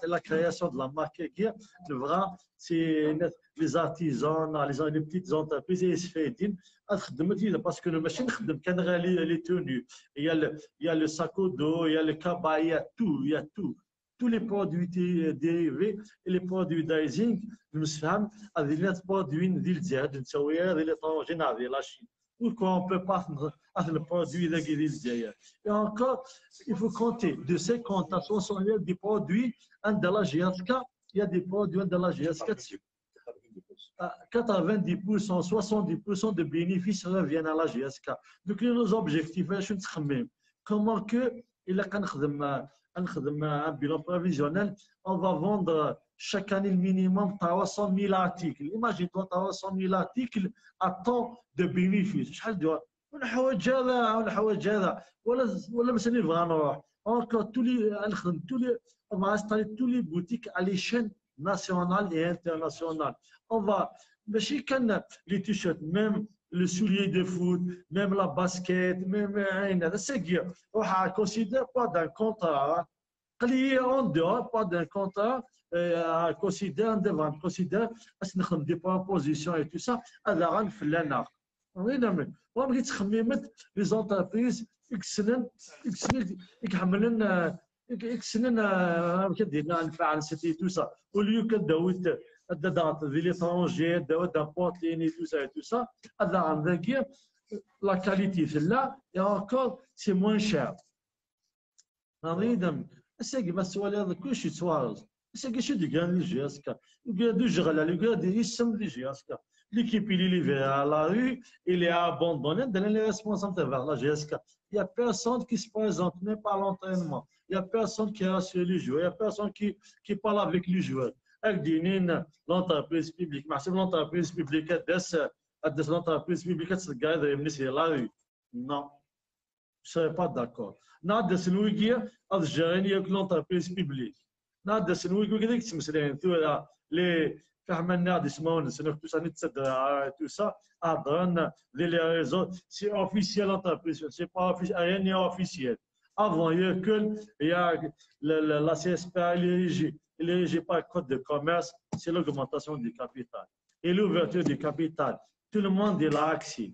لا كرياسيون دو لا مارك كي نبغى سي لي زارتيزون لي بتيت زونتربريز يسفايدين خدمت باسكو ماشي نخدم كان غالي لي توني يا لو ساكو دو يا لو كابا يا تو tous les produits dérivés et les produits d'izing نسفهم هذه اللي برودوي ديال الجزائر نسويها هذه اللي طونجينا هذه لاشين pourquoi on peut pas faire le produit de l'Algérie. Et encore, il faut compter de 50 à 60 des produits de la GSK. Il y a des produits de la GSK dessus. 90%, 70% de bénéfices reviennent à la GSK. Donc, nos objectifs, je suis comment que il a un bilan prévisionnel, on va vendre chaque année le minimum 300 000 articles. Imagine-toi 300 000 articles à temps de bénéfice. شحال دوا والحوايج هذا والحوايج هذا ولا ماشي نبغى نروح. Encore on va installer tous les boutiques à l'échelle nationale et internationale. On va ماشي كان les t-shirts, même le soulier de foot, même la basket, même هذا ساقيه. On considère pas d'un contrat. En dehors, pas d'un contrat, considère des ventes, considère des propositions et tout ça, à la rang flâneur. Oui, non, mais on va dire les entreprises, tout ça. Au lieu que de l'étranger, d'importer et tout ça, à la rang la qualité, là, et encore, c'est moins cher. الساقي ما السؤال هذا كلشي تواصل الساقي شو دي كان لي جاسكا يقعدوا يشغل على يقعد يسم لي جاسكا l'équipe il est vers la rue il est abandonné dans les responsables vers la GSK il y a personne qui se présente même pas à l'entraînement il y a personne qui rassure les joueurs il y a personne qui parle avec les joueurs الدينين l'entreprise publique ما حسب l'entreprise publique داس l'entreprise publique تلقى بالنسبه لا rue non je serais pas d'accord نادى سنويكيا الجيرانية l'entreprise publique نادى سنويكيا كذا يتمسلين ثورة لي فهمنا نادي سمون سنوك توسا نتصدر توسا أدران les réseaux c'est officiel l'entreprise c'est pas officiel rien n'est officiel avant il y a la CSPA il est régi par le code de commerce c'est l'augmentation du capital et l'ouverture du capital tout le monde est là accès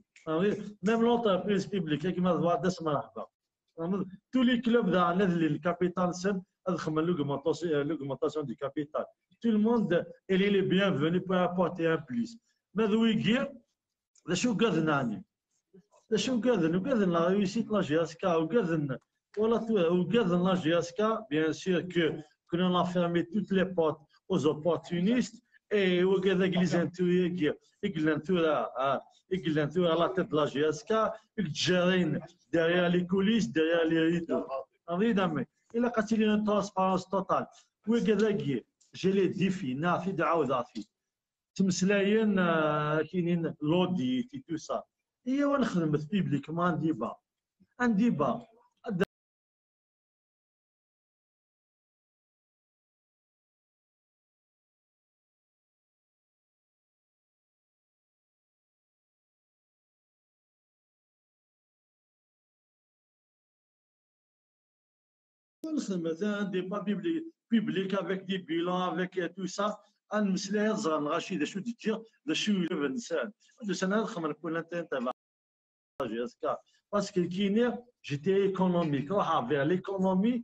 même l'entreprise publique qui m'a droit de se marquer tous les clubs dans le capital c'est l'augmentation du capital. Tout le monde il est le bienvenu pour apporter un plus. Mais oui, شو قذناني شو قذن la réussite la GSK وقذن la GSK bien sûr que l'on a fermé toutes les portes aux opportunistes et وقذن يقلنتو à la tête de la GSK يجرين derrière les coulisses derrière les rideaux il a قتلين une transparence totale وقذن j'ai les défis نافي دعوة تمسلاين كاينين لودي في تو سا هي ونخدم في بيبليك ما عندي با عندي با بيبليك avec des bilans avec tout ça المسلايات زغر غاشي شو تجي شو الانسان انا نخمم نكون انت تبع جاسكا باسكو كاين جيتي ايكونوميك روح فيها ليكونومي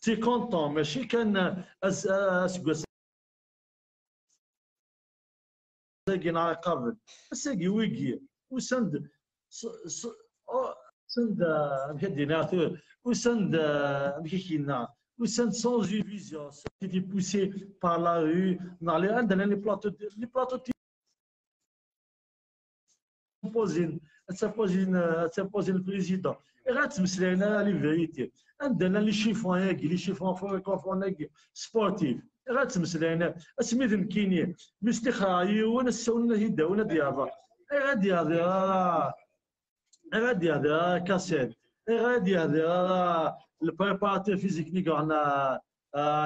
سي كونطون ماشي كان ساقينا قبل ساقي ويكي وسند سند مكدينا وسند مكينا ou sans vision, c'était poussé par la rue, dans les plateaux ça pose le président. Et là, c'est la vérité. عندنا les chiffons sportifs. Et là, c'est كاينين مستخاي ونسونا يداونا ديابا. غادي هذا كاسيت. غادي هذا le préparateur physique ni gana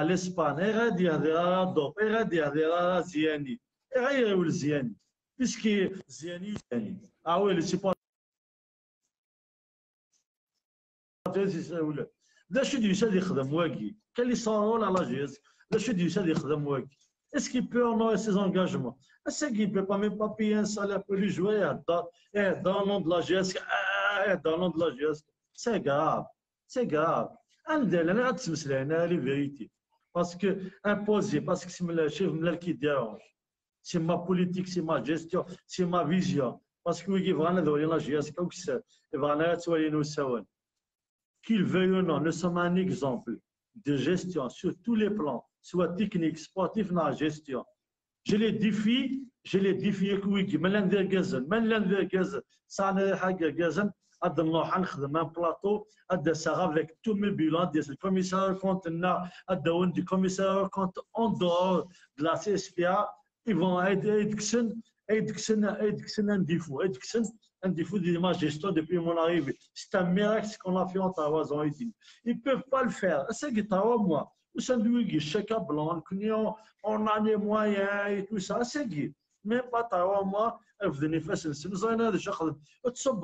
l'Espagne غادي هذا دوب غادي هذا زياني غير زياني باسكو زياني ويلي سي با لا شو دي ساد يخدم واقي كان لي صاروا على جيز لا شو دي ساد يخدم واقي est-ce qu'il peut honorer ses engagements est-ce qu'il peut pas même pas payer un salaire pour lui jouer dans le nom de la GS dans le nom de la GS c'est grave c'est grave. أنا غتسمسلنا لي فيريتي باسكو امبوزي باسكو سي شيف ملال كي ديرونج سي ما بوليتيك سي ما جيستيون سي ما فيزيون باسكو كي بغانا ذولي لا جي اس كوكس بغانا تولينو سوان qu'il veuille ou non nous sommes un exemple de gestion sur tous les plans soit technique sportif na gestion j'ai les défis كويكي من ندير كازن من ندير كازن صانع حاجه كازن هذا نروح نخدم ان بلاطو هذا سا افيك تو مي بيلون ديال الكوميسار كونت لنا هذا وندي كوميسار كونت اون دور دو لا سي اس بي ا يفون ايدكسن un défaut de ma gestion depuis mon arrivée. C'est un miracle ce qu'on a fait en Ottawa. Ils ne peuvent pas le faire. C'est Ottawa, moi. Nous sommes chacun blanc, on a les moyens et tout ça. C'est Guy. Mais pas Ottawa, moi. Venez faire ça. Nous avons déjà fait.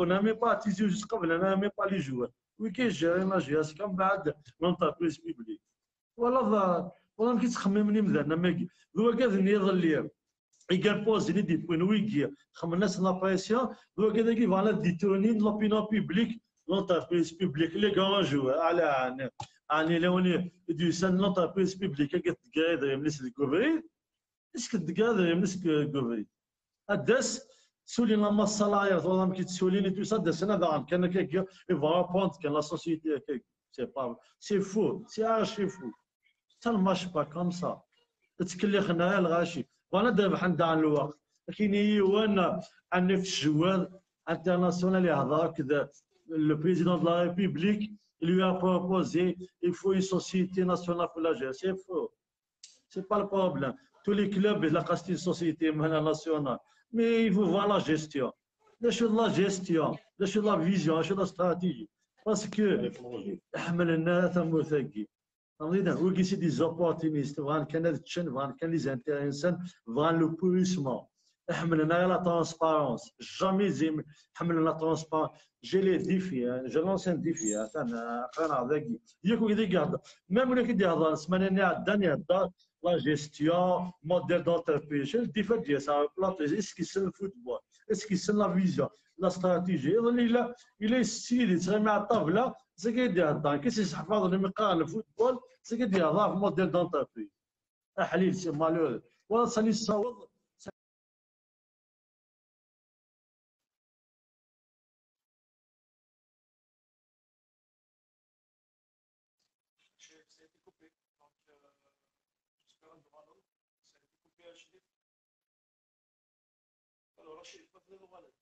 On n'a même pas attisé jusqu'à on n'a même pas les joueurs. Oui, que j'ai un GS comme bad l'entreprise publique. Voilà, voilà qui se خمم مني مذهنا ماجي. هو كذا نيضل يقال بوزيني دي بوين ويجي خمناس لابريسيون هو كذا كيف على ديتونين لوبينيون بيبليك لونتربريز بيبليك لي كون جو على اني لوني دو سان لونتربريز بيبليك كتقادر من الكوفري اسك تقادر من الكوفري ادس سولي لما الصلاير والله ما كيتسوليني تو سا دس انا دعم كان كي فوا بونت كان لا سوسيتي سي با سي فو سي ارشي فو ça ne marche pas comme ça. تتكلخنا الغاشي وانا دابا حندع الوقت لكن هو ان في الجوال انترناسيونال يهضر كذا لو بريزيدون دو لا ريبوبليك lui a proposé il faut une société nationale pour la jeunesse. C'est faux. C'est pas le problème. Tous les clubs la قصدي une société nationale. Mais il faut voir la gestion. La gestion, la vision, la stratégie. Parce que احمل الناس مثقي. هو كيسي دي زوبورتينيست فان كان هذا الشن فان كان لي زانتيريسان فان لو بوليسمون حملنا لا ترونسبارونس جامي زي حملنا لا ترونسبارونس جي لي ديفي جو لونسين ديفي انا هذاكي ياكو كذا يهضر ميم ولا كيدي يهضر السمانه اللي عداني يهضر لا جيستيون موديل دونتربريز الدفاع ديال سا بلاطيز اسكي سن الفوتبول اسكي سن لا فيزيون لا استراتيجي الا السيدي تغمي على الطاوله سي كيدي يهضر كيسي حفاظ اللي مقارن الفوتبول سي كيدي يهضر في موديل دونتربريز حليل سي مالور ولا سالي الصوت Alors, Chérif, pas de malade.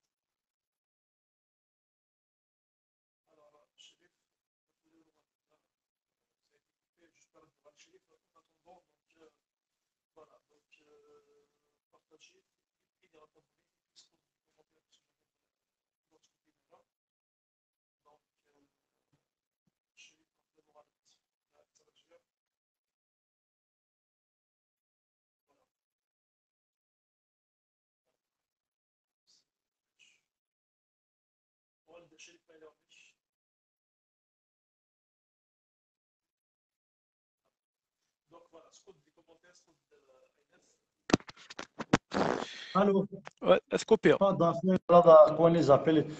Alors, Chérif, pas de malade. Ça a été coupé, j'espère que le Chérif, en attendant, donc, voilà, donc, partagez, et des rapports politiques, qui sont commentaires sur notre côté là. Donc, Chérif, pas de malade. Ça va dire. والد شريف ما يلاومش دونك فوالا سكوت دي كومونتير سكوت الو اسكوبيا هذا كون لي زابيل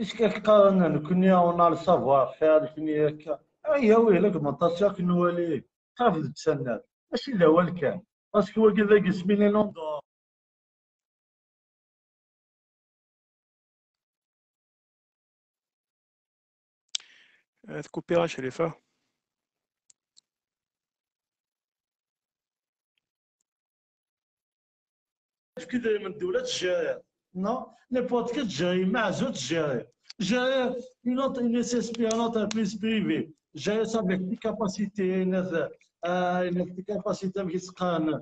اش كنقارن كنا اون على سافوار فير كني هكا هي ويلك المونطاسيون كنولي خاف تسنى ماشي لا هو كان باسكو هو كذا قسميني لوندو تكوبيرا شريفه كذا من دولة الجزائر نو نيبوت كتجري مع زوج تجري جري une SSP une entreprise privée جري avec des capacités des capacités qui sont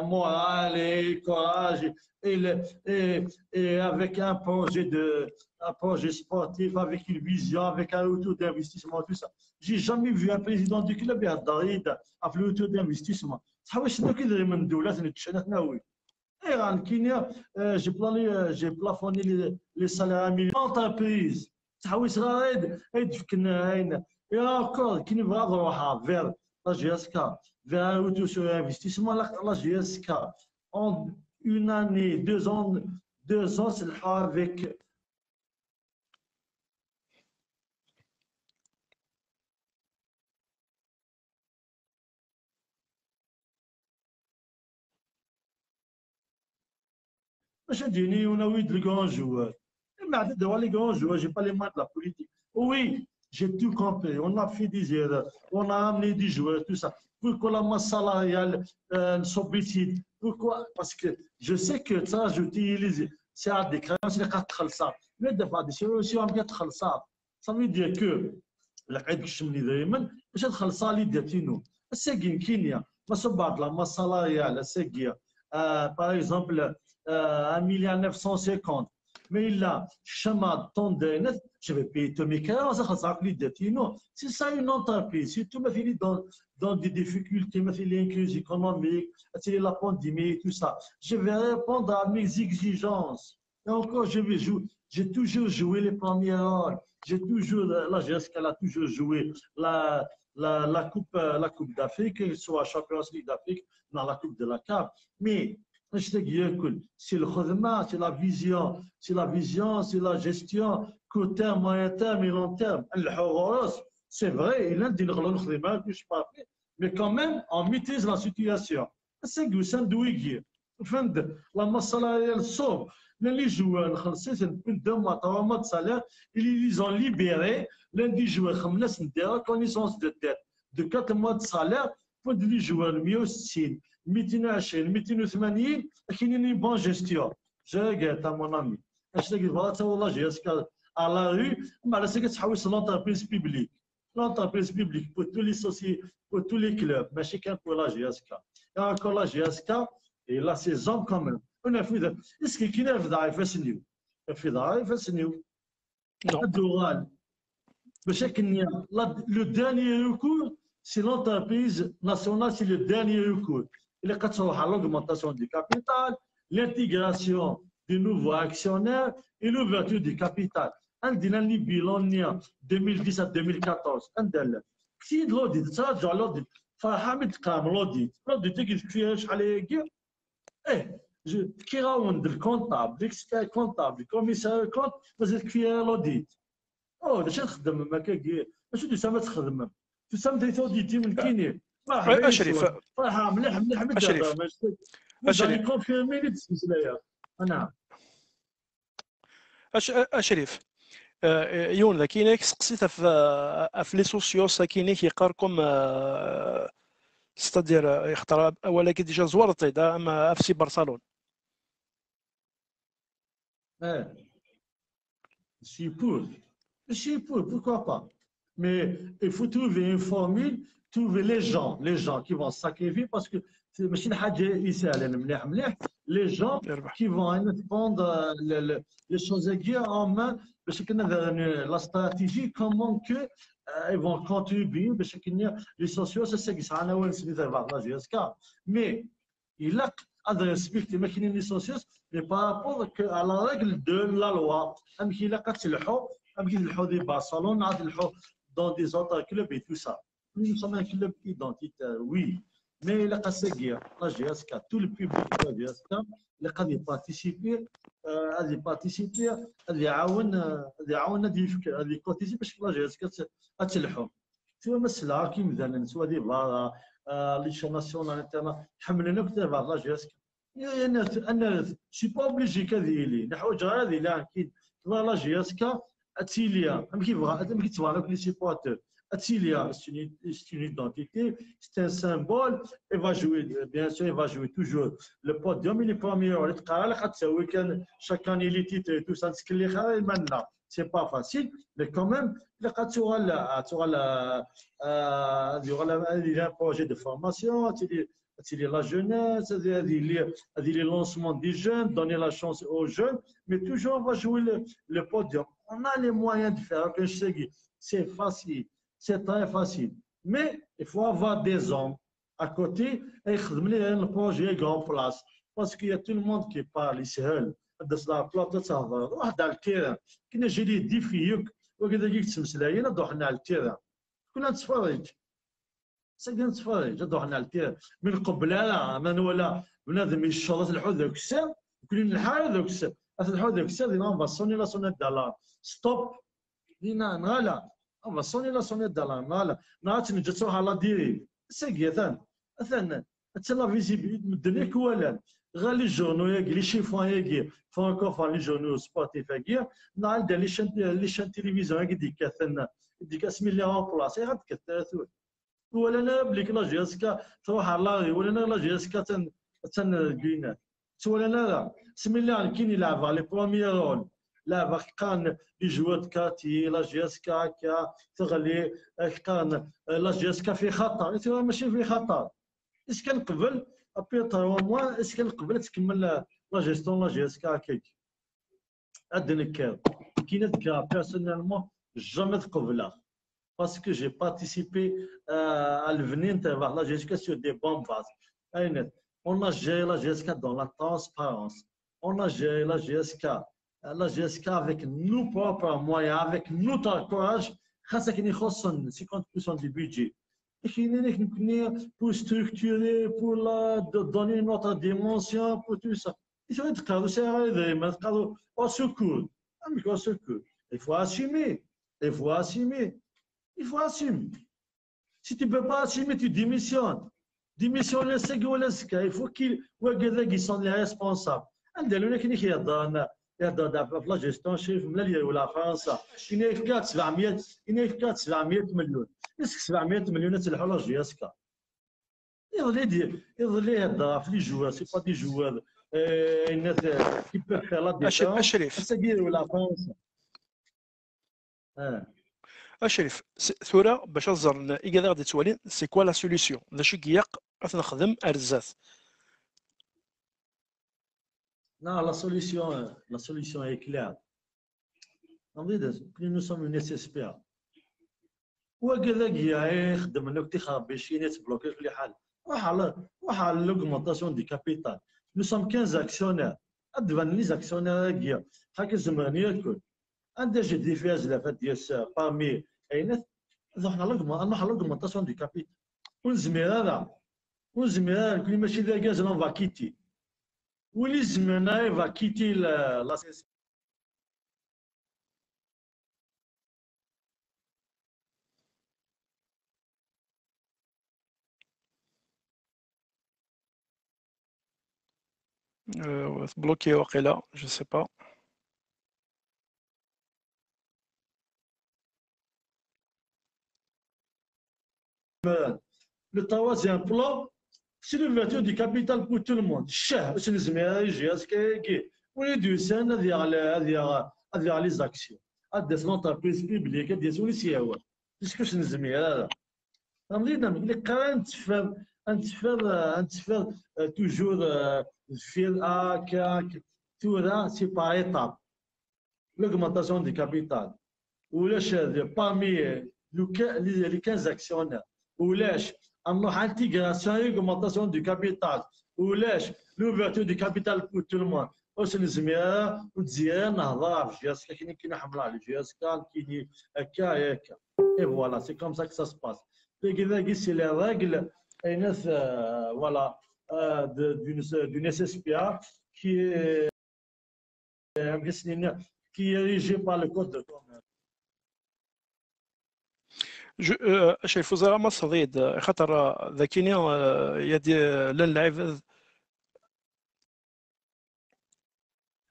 morale et courage et avec un projet sportif avec une vision avec un retour d'investissement tout ça j'ai jamais vu un président du club يهضر avec le retour d'investissement تحوس شنو كيدير من دولات نتشنت ناوي j'ai plafonné les salaires à 1 million d'entreprises. تحويس غير يدفكنا هنا et encore qui ne va droit vers la GSK vers un retour sur investissement la GSK en une année 2 ans c'est avec باش تجيني ونويد لي كرون جوار ما عاد دوا لي كرون جوار جي با لي مات لا بوليتيك وي j'ai tout compris on a fait des erreurs on a amené des joueurs tout ça pourquoi la masse salariale pourquoi parce que je sais que ça je utilise c'est à des créances اللي قاعد تخلصها مي دفع دي سوليسيون بغا تخلصها صافي دير كو العيد كشمني دائما باش تخلصها لي داتينو الساكين كينيا ما بعض لا ماس سالاريال الساكيه باغ اكزومبل 1,950 mais il a chemin de je vais payer tous mes cas, ça c'est ça une entreprise. Si tout me fait dans des difficultés, me fait les crises économiques, la pandémie, tout ça, je vais répondre à mes exigences. Et encore, j'ai toujours joué les premiers rôles. J'ai toujours, la GSK a toujours joué la Coupe d'Afrique, que ce soit la Champions League d'Afrique, dans la Coupe de la CAF. Mais c'est le khadma, c'est la vision, c'est la gestion, court terme, moyen terme et long terme. C'est vrai, il a dit mais quand même, on maîtrise la situation. C'est que c'est douillet. La masse salariale sauve. Les joueurs, c'est une 2 mois, 3 mois de salaire, ils ont libéré. L'un des joueurs, connaissance de dette, de 4 mois de salaire, pour les joueurs mieux aussi. 220 280 كاينين une bonne gestion. Je regrette à mon ami. اش تقول فوالا والله جيسكا à la rue ما راسك تحوس l'entreprise publique. L'entreprise publique pour tous les sociétés, pour tous les clubs, ماشي كان pour la GSK. Et encore la GSK et la saison quand même. On a fait est-ce que كاين الفضاء يفسنيو الفضاء يفسنيو الدوران باش كنيا le dernier recours c'est l'entreprise nationale c'est le dernier recours. Il est question de l'augmentation du capital, l'intégration des nouveaux actionnaires et l'ouverture du capital. Un des bilans 2010 à 2014. Un des qui l'audit, ça j'ai l'audit. Fahamid Kam l'audit. L'audit qui fait شحال هي qui راوند الكونطابل l'expert comptable commissaire compte مازال كفايه l'audit. باش نخدم ما كاين باش تسمى تخدم تسمى توديتي من كيني اشريف مليح اشريف نعم اشريف يون ذا كاينك سقسيتها في لي سوسيوس كاينك كيقاركم ستادير يختار ولكن ديجا زورت اما اف سي برشلونه je suis pour, pourquoi pas. Mais il faut trouver une formule, trouver les gens qui vont sacrifier parce que les gens qui vont prendre les choses en main, parce que la stratégie, comment que ils vont contribuer, parce que les sociaux, c'est ce qui s'en mais il a à respecter les sociaux, mais par rapport à la règle de la loi, il a des Barcelone, dans des autres clubs et tout ça. Nous sommes un club identitaire, oui. Mais il a cassé la GSK, tout le public de la GSK, il a participé, il a cotisé parce que la GSK a تلحق. سواء مسلا كي مثلا سواء دي فارا ليشون ناسيونال انترنا حملنا كتاب على لا GSK. انا سي با اوبليجي كذي لي نحوج هذه لا اكيد لا GSK Atilia, les supporters. Atilia, c'est une identité, c'est un symbole. Il va jouer, bien sûr, il va jouer toujours le podium. Il est premier. Chaque année, les titres et tout ça, c'est pas facile, mais quand même, il y a un projet de formation. La jeunesse, les lancements des jeunes, donner la chance aux jeunes, mais toujours on va jouer le podium. On a les moyens de faire, c'est facile, c'est très facile. Mais il faut avoir des hommes à côté et le projet est en place. Parce qu'il y a tout le monde qui parle ici, de la plate de savoir. Dans le terrain, qui n'est pas des défis, وكذا يكتسم نروح على التيران كنا نتفرج ساكن نتفرج نروح على التيران من قبل من ولا بنادم يشرط الحوت ذاك السر كلين الحال ذاك السر الحوت ذاك السر دينا نبصوني لا سونيت دالار ستوب دينا نالا نبصوني لا سونيت دالار نالا نعرف نجي تروح على ديري ساكي ثان تسلا فيزيبيليتي من الدنيا كوالا غير لي جورنو ياكي لي شيفون ياكي فانكور فان لي جورنو سبورتيف ياكي نعرف لي شان تيليفزيون ياكي ديك اسمي اللي اون بلاصي غاد كثرت ولا انا بليك لا جيسكا تروح على ولا انا لا جيسكا تن كينا ولا انا سمي الله كاين يلعب لي بروميير رول لا كان يجود كاتي لا جي اس كا تغلي كان لا جي اس كا في خطر ماشي في خطر اش كنقبل ابي 3 موا اش كنقبل تكمل لا جيستون لا جي اس كا كيك ادنك كاين هذيك بيرسونيلمون جامي تقبلها باسكو جي بارتيسيبي à l'avenir de la GSK sur des bonnes bases. On a géré la GSK dans la transparence. On a géré la GSK avec nos propres moyens, avec notre courage. خاصة كي يخصن 50% du budget. Pour structurer, pour donner notre dimension, pour tout ça. Il faut être cadre, au secours. Au secours. Il faut assumer. Il faut assumer. Il faut assumer. Si tu ne peux pas assumer, tu démissionnes. Démissionner, c'est que il faut qu'ils sont les responsables. La gestion chef ولا فرنسا ينافق 700 مليون اسك 700 مليون تلحوا لا جي اس كا يظلي هذا في لي جوار سي با دي جوار الناس كي بيغ فير لا ديفيرونس اشرف السكير ولا فرنسا اشرف ثورة باش نزر إيكا غادي توالين سي كوا لا سوليسيون ذا شي كياق نخدم ارزات. Non, la solution est claire. Nous sommes une SSPA. L'augmentation du capital. Nous sommes 15 actionnaires. Les actionnaires, parmi l'augmentation du capital. On va quitter. Willis va quitter la CSP. Bloqué وقيلا je sais pas. Le troisième plan, c'est l'ouverture du capital pour tout le monde. C'est les actions. Des entreprises publiques, des unités. C'est ce que je nous ai toujours c'est par étapes. L'augmentation du capital. Parmi les 15 actionnaires, l'intégration et l'augmentation du capital. L'ouverture du capital pour tout le monde. Et voilà, c'est comme ça que ça se passe. C'est les règles voilà, d'une SSPA qui est régée par le code de commerce. شايف وزارة مصر ضيد خطر ذاكيني يدي لنلعب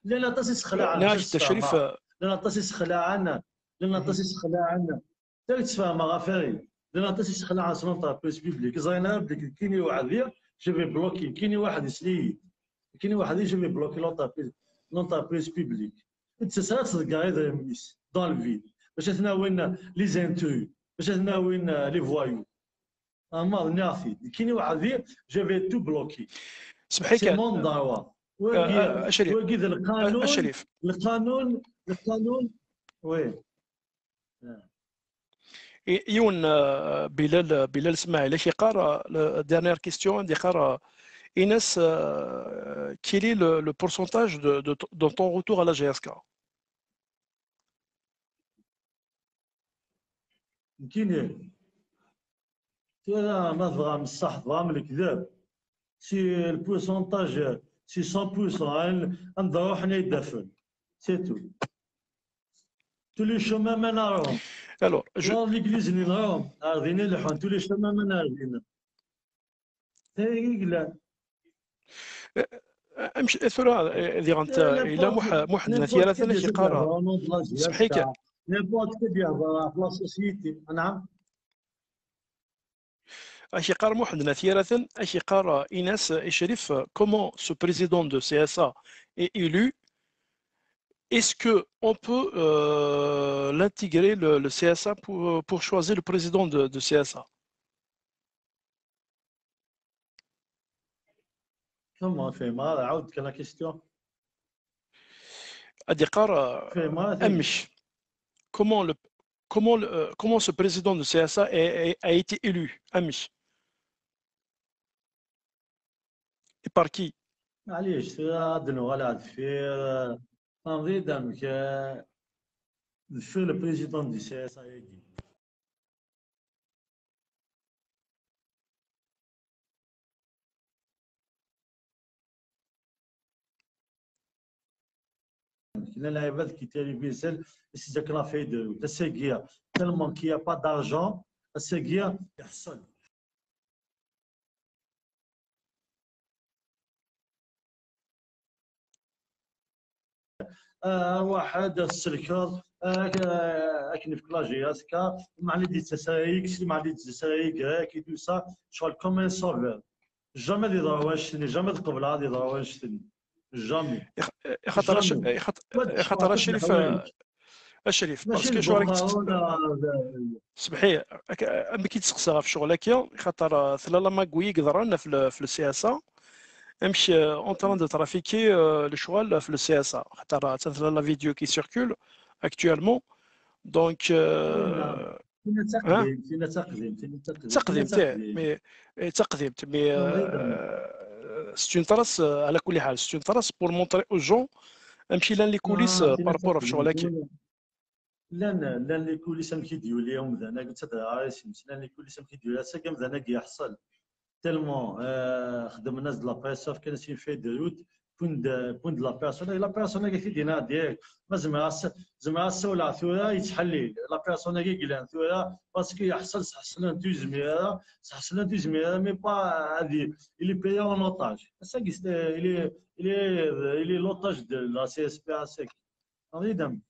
لا تسس خلاعنا ناش تشريف لا تسس خلاعنا لا تسس خلاعنا تفهم غفاري لا تسس خلاعنا سلطة بيس بيبليك زينا بدك كيني واحد جو في بلوكي كيني واحد يسلي كيني واحد جو في بلوكي لونتربريز بيبليك انت ساتصدق غير ميس دون الفيد باش تناولنا لي زانترو باش تناولين لي فوايو اما نافي كاين واحد جو في تو بلوكي سمحي سي مون داروا وكي القانون وي يون بلال اسماعيل كي قرا ديرنيير كيستيون دي قرا Inès, quel est le pourcentage de ton retour à la GSK? كاين ما فغام الصح فغام الكذاب سي البورسونتاج سي 100% نضرو حنا يدافن سي تو لي شوما ما نراهم الو ليغليز اللي نراهم عارضين الحون تو لي شوما ما نعرفين لا امشي ثرا اللي انت الى محدنا ثلاثه شي قرار سمحيك نيبوت كبير في لا سوسيتي نعم Achikar Mohamed Nathirathan, Achikar Inès et Sherif, comment ce président de CSA est élu est-ce qu'on peut l'intégrer, le CSA, pour choisir le président de CSA? Comment فهمها عاود كان لا كيستيون Adikar, فهمها Amish, comment comment ce président de CSA a été élu, Amish? Et par qui? معليش غادنو غالا دفير نظير دامك دفير لو بريزيدون دي سي اس اي دي كنا العباد كي تيليفيزيون سيزاك لا في دو تساقيا تالمون كي با دارجون الساقيا يحصل واحد السلكر اكن في كلاجي اسكا مع لي دي تسايك مع لي تسايك كي دو سا شغل كومين سولفر جامي دي ضرواش جامي قبل هذه ضرواش جامي خاطر خاطر الشريف باسكو شو راك سمحي ملي كيتسقسى في شغل هكا خاطر ثلاثه ماكوي قدرنا في السياسه امشي اون تران دو ترافيكي الشغل في السياسه خاطر تثلا لا فيديو كي سيركول اكطوالمون دونك تقديم مي تقديم مي سي اون تراس على كل حال سي اون تراس بور مونطري او جون امشي لان لي كوليس بارابور في شغل هكا لان لي كوليس كيديو اليوم انا قلت هذا عايش لان لي كوليس كيديو سا كم انا كيحصل تالمون خدم الناس د لا بريسوف كان سي في دو روت بوند لا بيرسون كي دينا ديريكت ما زعما السولع ثورا يتحلي لا بيرسون كي قلان ثورا باسكو يحصل سحسن دو زميره سحسن دو زميره مي با هذه اللي بيا اون اوتاج سا اللي لوتاج دو لا سي اس بي اسك ريدم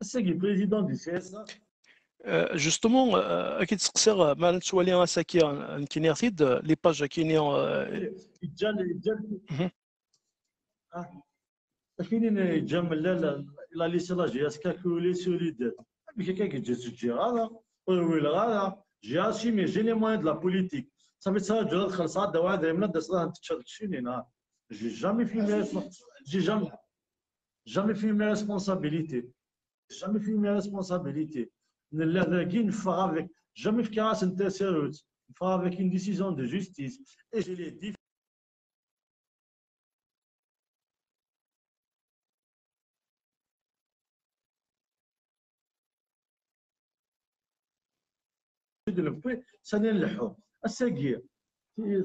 ساكي بريزيدون دي سي اس جوستومون اكيد تسقسي ما نتوالي اساكي كينيرتيد لي باج كينيو كاينين جامل لا ليسلا جي اس كاكولي سوليدير بك كاكي تجي هذا ويلا هذا جي اسي مي جيني موان دو لا بوليتيك صافي تصا جرات خلصات دوا دايما دسلا تشيني جي جامي في جي جامي في مي ريسبونسابيلتي جامي في مي ريسبونسابيلتي نلا ذاكي نفا افيك جامي في كاس انتيسيروت نفا افيك اون ديسيزيون دو جوستيس اي جي لي سنين اللحوم الساقيه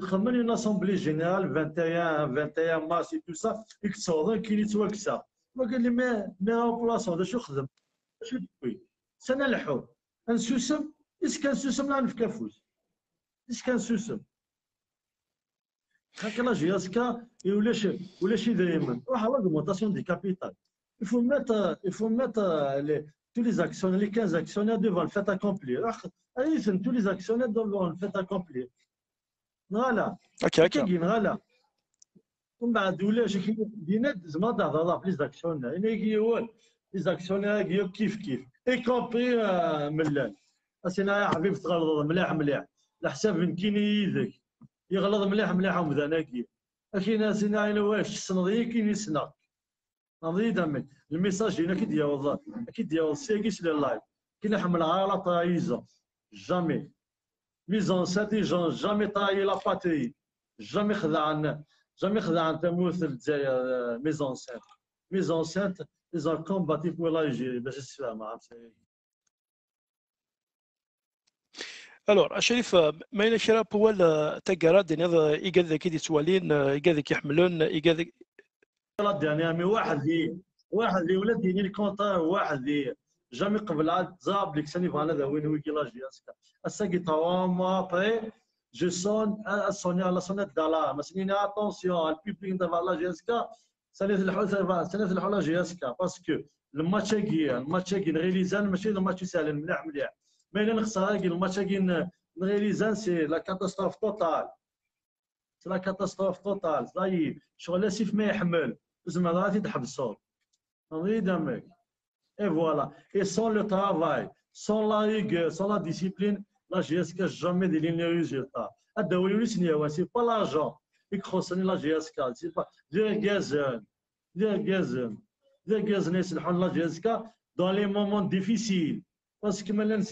خمن اون اسامبلي جينيرال 21 مارس تو سا يكتصور كي يتوكسا وقال لي ما بلاصه هذا شو خدم شو دوي سنه اللحوم نسوسم اش كان سوسم لا نفكافوس اش كان سوسم هكا لا جياسكا ولاش دائما واحد لاغمونطاسيون دي كابيتال il faut mettre tous les actionnaires, les 15 actionnaires devant le fait accomplir. Tous les actionnaires devant le fait accomplir. Voilà. Voilà. ومن بعد ولاش دينا زعما تهضر في لي زاكسيونير يعني هو لي زاكسيونير كيف اي كومبري ملال اسينا يا حبيبي تغلط مليح الحساب من كاين يدك يغلط مليح ومذاناكي اكي ناس هنا واش الصناديق كاين يسنى نظري دامك الميساج هنا كي والله كي سيكيس لي لايف كي نحمل على لا ترايزون جامي ميزون ساتيجون جامي طاي لا باتري جامي خدعنا تموت الجزائر ميزون سانت ils ont combattu pour l'Algérie باش تفهم عرفتي الوغ شريف ما الى شرا بوال تاكارا دينا ايكاد كي توالين ايكاد كيحملون ايكاد لا ديرنيير مي واحد اللي ولا ديني الكونتر واحد اللي جامي قبل عاد زاب لك ساني فانا ذا وين ويكي لاجي اسكا اساكي تاوا ابري جو سون سوني على سونيت دالا مسنين اتونسيون البيبليك دابا لاجي اسكا سنه الحوله جي اسكا باسكو الماتش كي نغيليزان ماشي الماتش سهل مليح ما الا نخسر الماتش كي نغيليزان سي لا كاتاستروف توتال سي لا كاتاستروف توتال صاي شغل اسيف ما يحمل زعما غادي تحبسو évidemment. Et voilà. Et sans le travail, sans la rigueur, sans la discipline, la GSK jamais de les résultats. C'est pas l'argent. Il concerne la GSK. C'est pas des gazons. Des gazons. Des gazons, la GSK dans les moments difficiles. Parce que maintenant,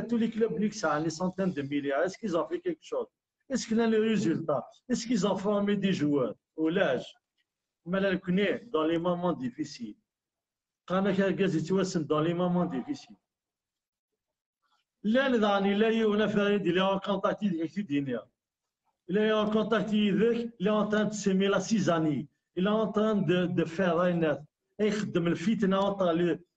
tous les clubs ont des centaines de milliards. Est-ce qu'ils ont fait quelque chose? Est-ce qu'ils ont les résultats? Est-ce qu'ils ont formé des joueurs au l'âge? Maintenant, dans les moments difficiles. Quand dans les moments difficiles. Là, il est en contact avec il est en contact avec il est en train de s'aimer la 6 années. Il est en train de faire un le fitna entre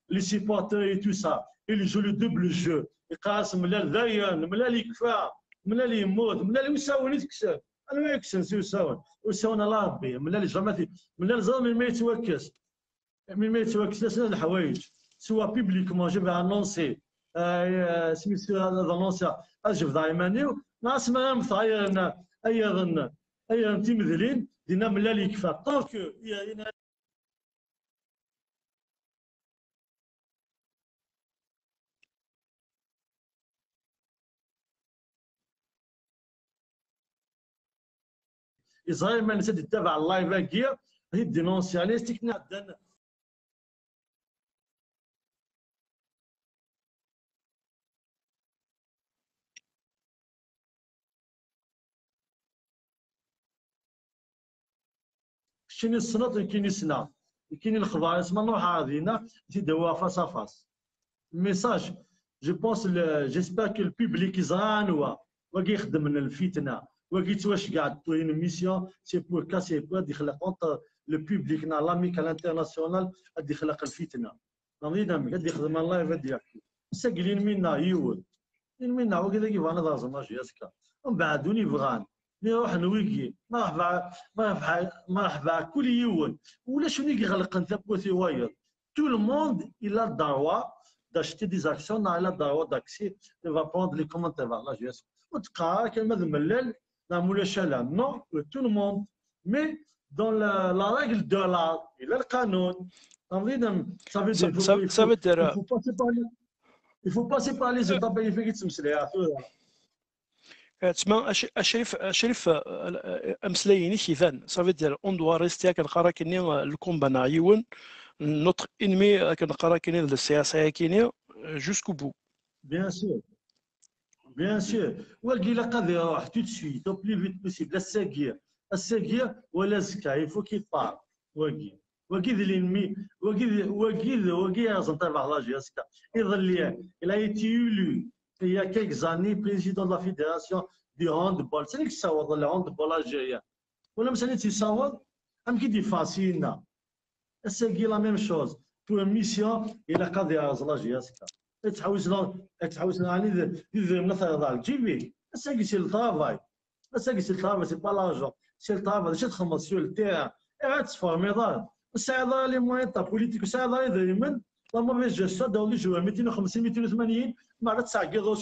les supporters et tout ça. Il joue le double jeu. Il casse ملال ذاين ملال يكفى ملال يموت ملال يساوي يتكسر انا ما يكسر يساوي ويساوي الله ربي ملال جاماتي ملال زعما ما يتوكس من ما يتوكس لسنا الحوايج سوا بيبليكمون جو في انونسي سميتو هذا انونسي اجف دايمانيو ناس ما مثايرنا ايضا تيمذلين دينا ملال يكفى طونك إسرائيل ما نسيت تتابع اللايف هكيا هي دينونسياليستيك نعدن كاين السنط كاين السنة كاين الخبار اسمها نروح عادينا تيداوها فاس فاس ميساج جو بونس جيسبر كو البوبليك يزران هو وكي يخدم من الفتنه وقيت واش قاعد توين ميسيون سي بور كاسي غادي يخلق اونتر لو بوبليك نا لاميكال انترناسيونال غادي يخلق الفتنه نظينا غادي يخدم الله غادي يحكي ساقلين منا يود منا وكذا كيف انا لازم اجي اسكا ومن بعد وني بغان نروح نويكي مرحبا كل يوم ولا شنو يغلق انت بوثي واير تو لو موند الى الدعوه d'acheter des actions dans la dawa d'accès il va prendre les commentaires là je vais وتقرا كلمه ملل نعملوا شلل non tout le monde mais dans la règle de l'art et le canon ça veut dire il faut passer par les étapes اللي فيك تمسليها تسمى الشريف امسليني كيفان صافي دير اون دوا ريستي كنقرا كيني الكومبا نايون نوتر انمي كنقرا كيني السياسه كيني جوسكو بو بيان سور والقيلا قادر يروح تو سويت او بلي فيت بوسيبل الساقيه ولا زكا يفو كي طار وكي l'ennemi وكي لازم تبع لا جيسكا يظل il a été élu il y a quelques années président de la fédération du handball c'est اللي كيصاوب الهاندبول الجزائري ولا مثلا تيصاوب ام كي دي فاسينا الساقي لا ميم شوز بور ميسيون الى قادر يرز لا جيسكا تحوس يعني مثلا الجيبي الساقي سي الطرافاي سي با لارجون سي الطرافاي باش تخمم سيو التيران تفورمي دار الساعه لي موان تاع بوليتيك الساعه دائما لا موفيز جيستيون داو لي جوار 250 280 ما عرفت تعقيد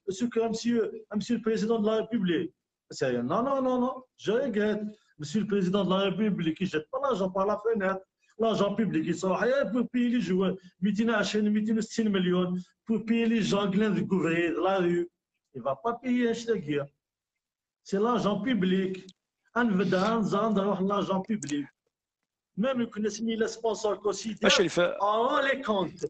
سكور مسيو البريزيدون دو لا ريبوبليك non je regrette monsieur le président de la république qui jette pas l'argent par la fenêtre l'argent public ils sont pour payer les joueurs 260 millions pour payer les gens qui viennent de couvrir la rue il va pas payer c'est l'argent public l'argent public même que les sponsors considèrent les comptes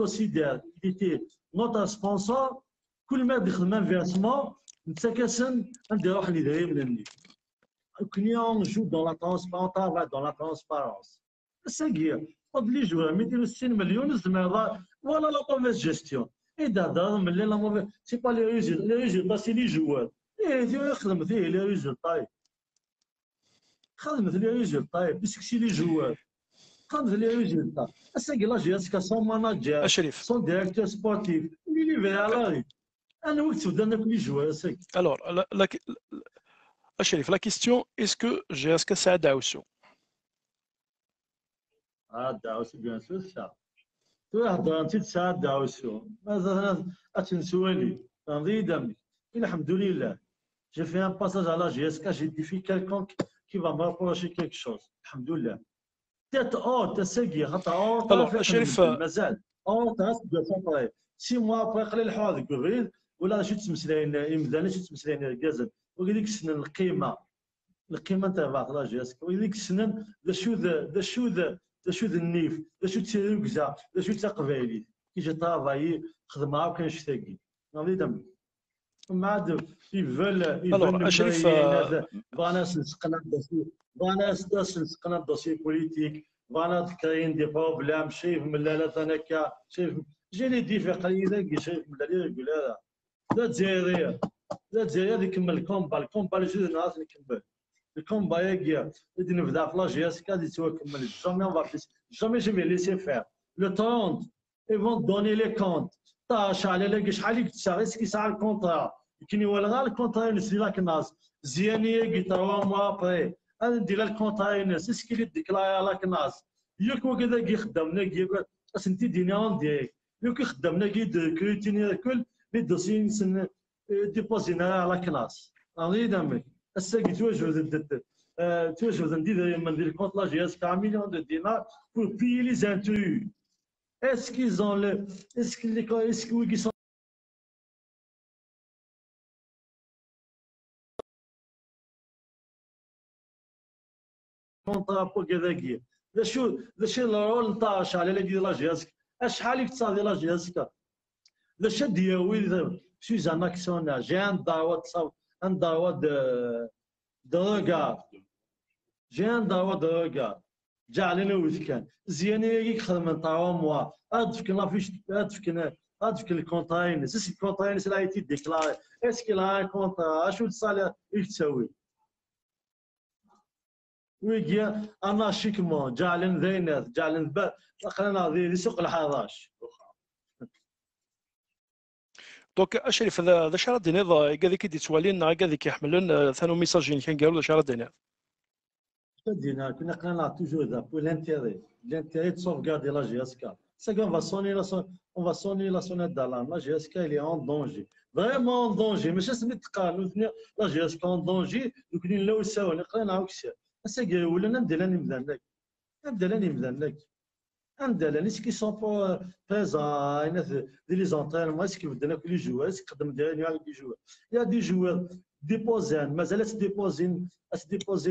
considère qu'il était notre sponsor كل ما دخل فيرسمون نتسكسن ندير واحد اللي داير من النيت كنيا نجو دون لا ترونسبارونس طافا دون لا ترونسبارونس الساقيه فضل لي جوار 260 مليون الزميره ولا لا موفيز جيستيون اذا دار ملي لا موفيز سي با لي ريزولتا سي لي جوار يخدم فيه لي ريزولتا خدمت لي ريزولتا باسكو سي لي جوار خدمت لي ريزولتا الساقيه لا جيسكا سون ماناجر سون ديريكتور سبورتيف اللي في على Alors, Chérif, la question, est-ce que GSK c'est Daousou? Daousou, bien sûr, ça. Tu as garanti ça, Daousou. Mais attention, alhamdoulilah. J'ai fait un passage à la GSK, j'ai défié quelqu'un qui va me reprocher quelque chose. Alhamdoulilah. Peut-être honte, c'est خاطر honte. Alors, Chérif, مازال honte تقدر 6 mois après قليل الحوار قبيل ولا شي تمسلين يمداني شي تمسلين الكازن وهذيك السنه القيمه نتاع بعض لاجيسك وهذيك السنه ذا شو النيف ذا شو تسيركزا ذا شو تقبايلي كي جا طافاي خدمه وكنشتاقي غادي دم ما عاد يفول Chérif, بغانا نسقنا الدوسي بوليتيك بغانا تكاين دي بروبلام شايف من لا انا شايف جاني ديفي قليل شايف من اللي يقول هذا لا تزاير يكمل الكومبا اللي جوج نهار نكمل الكومبا ياكيا اللي نبدا في لاجيسكا اللي توا كمل جامي ليسي فير لو 30 ils vont donner les comptes طاش على لاقي شحال تساعد كي ساعه الكونطرا كاين ولا غير الكونطرا نسي لك الناس زيانيه كي 3 موا ابري انا ندير الكونطرا ناس اسكي اللي ديكلاي لك الناس ياك وكذا كي خدمنا كي اسنتي دينا ديك ياك خدمنا كي كريتيني كل لي دوسي نسن ديبوزينا على كلاس غادي دامك الساقي توجد ندير ندير كونط لا جي اس كا مليون دو دينار pour payer les intrus. Est-ce qu'ils ont le est-ce qu'ils sont كونطرا بو كذاكيا ذا شو الرول نتاع شحال اللي ديال لا جي اس شحال يتصاد لا جي اس ذا شا دياوي suis un actionnaire, j'ai un droit de regard. J'ai un droit de regard. جعلنا وذكان زيانه يخدم من 3 موا ادفك لافيش ادفك الكونتاين سي الكونتاين لا ايتي ديكلاري اسكي لا كونترا شو الصالح ايش تسوي ويجي اناشيكمون جعلن ذينات جعلن خلينا ذي سوق الحراش دونك اشرف هذا شرط دينار كذا كي تسوالين كذا كيحملون ثانو ميساجين كان قالوا شرط دينار كنا قلنا توجور ذا بو لانتيري de sauvegarder la GSK. C'est qu'on va sonner la sonnette d'alarme. La GSK elle est en danger. Vraiment en danger. Mais je sais pas la GSK en danger. Donc nous là où ça on est قلنا عكس. C'est que ولا ندلاني مذنك. عندنا qui sont pas présents les entraînements est-ce que بدنا كل joueurs est-ce que قدم ديالي على les joueurs. Il y a des joueurs déposés مازال déposent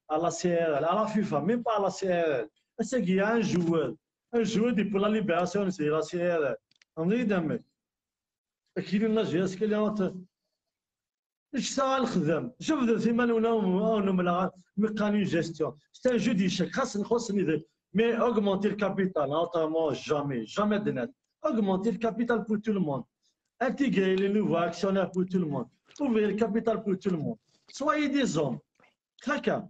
à la CRL, à la FIFA, même pas à la CRL. C'est qu'il y a un joueur depuis la libération, c'est la CRL. On est dans le qui est là, j'ai ce qu'il y a entre. Je sais le khadam. Je veux dire, c'est maintenant mécanique gestion. C'est un jeu d'échecs. Mais augmenter le capital, autrement jamais de net. Augmenter le capital pour tout le monde. Intégrer les nouveaux actionnaires pour tout le monde. Ouvrir le capital pour tout le monde. Soyez des hommes. هكا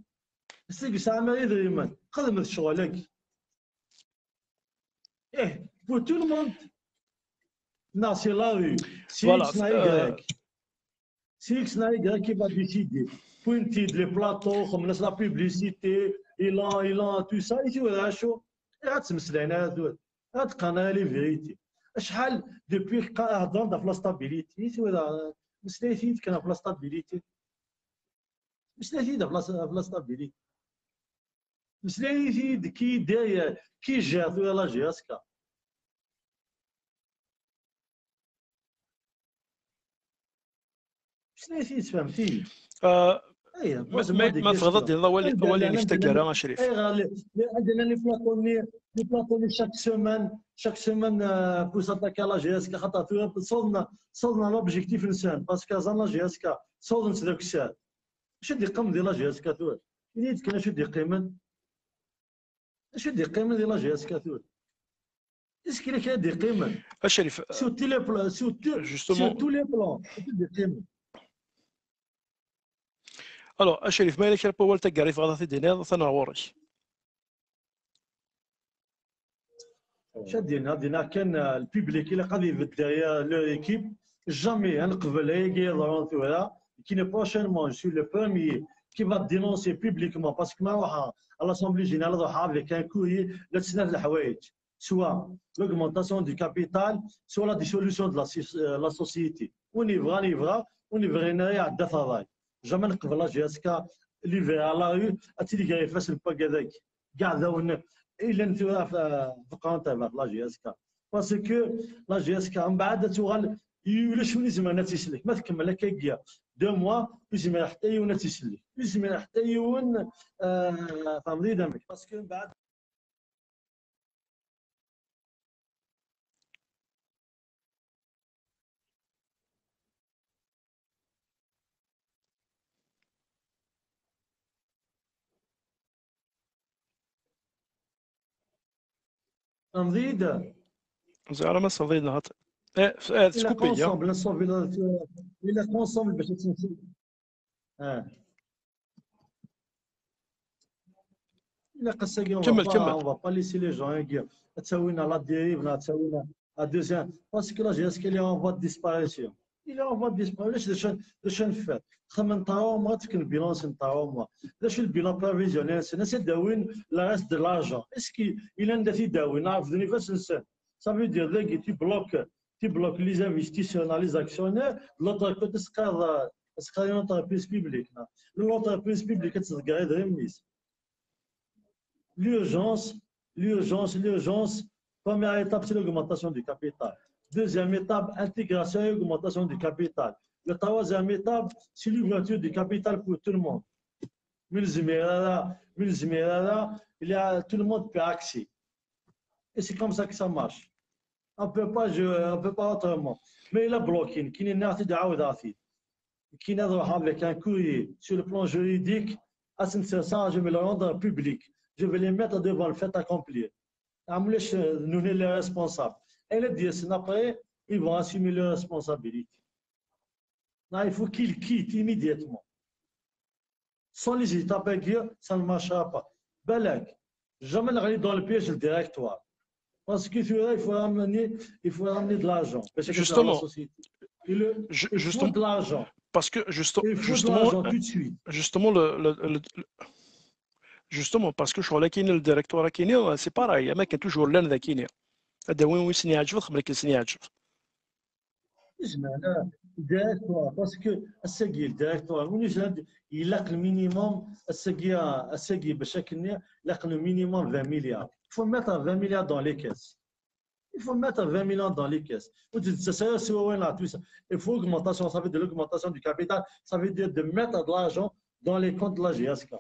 السيق سامع يدري خدمة شغلك pour tout le monde non c'est la rue si X n'a Y qui va décider pointer les plateaux comme la publicité il tout ça et tu vois شو غتسمسلين هاد قناه لي فيريتي شحال دوبوي هضرنا في لا ستابيليتي تو مسليتي كان في لا ستابيليتي مسليتي بلا ستابيليتي مسليتي كي داير كي جات ولا جاسكا مسليتي تفهمتي ما تغضض ديال ولي نفتكر شريف عندنا لي بلاطوني شاك سيمان بو ساتاكا لا جي اس كا خاطر صولنا لوبجيكتيف نسان باسكو زعما لا جي اس كا صولنا ذاك الساعه اش دي قيمه ديال لا جي اس كا تور نيت كاين اش دي قيمه ديال لا جي اس كا تور اسكي كاين دي قيمه الشريف سو تي لي بلان سو تو لي بلان دي قيمه الو الشريف مالك البول تاع في غاضي دينار ثنا ورش شادينا كان البيبليك اللي غادي يبدا لو ايكيب جامي نقبل يجي يضرون فيها كي بروشينمون جو لو بروميي qui va dénoncer publiquement parce que à l'Assemblée générale avec un courrier le Sénat de الحوايج soit l'augmentation du capital soit la dissolution de la société on y va يعدى فضاي jamais نقبل لا جي اس كا اللي فيها لا ريو اتيلي كاي فاس الباك هذاك كاع ذاون الا نتورا في قنطه لا جي اس كا باسكو لا جي اس كا من بعد توغال ولا شنو زعما تيسلك ما تكمل هكاكيا 2 موا يزمر حتى يونا تيسلك يزمر حتى يون فهمتي دامك باسكو من بعد فهمتي زعما ما صافينا هات إلا تسكوبي كونسومبل نصوبي إلا كونسومبل باش تنسي إلا قصة كمل on va pas laisser les gens dire تسوينا لا ديريف تسوينا لا دوزيام باسكو لا جي اس كي اللي اون فوا ديسباريسيون إلا اون فوا ديسباريسيون واش نفات خمن طاوما تكن بيلونس طاوما واش البيلون بروفيزيونيل الناس داوين لا راس دو لارجون اسكي إلا نداتي داوين نعرف دوني فاش نسان ça veut dire que tu bloques les investisseurs, les actionnaires, l'autre côté c'est une entreprise publique. L'entreprise publique c'est ce gars de remise. L'urgence, première étape c'est l'augmentation du capital. Deuxième étape, intégration et augmentation du capital. La troisième étape, c'est l'ouverture du capital pour tout le monde. Il y a tout le monde peut accéder. Et c'est comme ça que ça marche. On ne peut pas autrement. Mais il a bloqué. Qui n'est pas d'Aoudafi. Qui n'a pas avec un courrier sur le plan juridique. À ce je vais le rendre public. Je vais les mettre devant le fait accompli. Nous sommes les responsables. Et les 10 après, ils vont assumer leurs responsabilités. Là, il faut qu'ils quittent immédiatement. Sans les étapes à dire, ça ne marchera pas. Balak, jamais aller dans le piège du directoire. Parce qu'il faut ramener de l'argent. Justement. Il faut de l'argent. Parce que justement, tout de suite. Justement, parce que je suis là qui est le directoire à Kenya, c'est pareil. Il y a toujours l'un de Kenya. هذا وين سني عجبك ملك سني عجبك. جمعنا الديريكتوار باسكو الساقي الديريكتوار وين يلاق المينيموم الساقي بشكل يلاق المينيموم 20 مليار. Il faut mettre 20 milliards dans les caisses. Il faut mettre 20 milliards dans les caisses. Il faut augmentation, ça veut dire l'augmentation du capital, ça veut dire de mettre de l'argent dans les comptes de la GSK.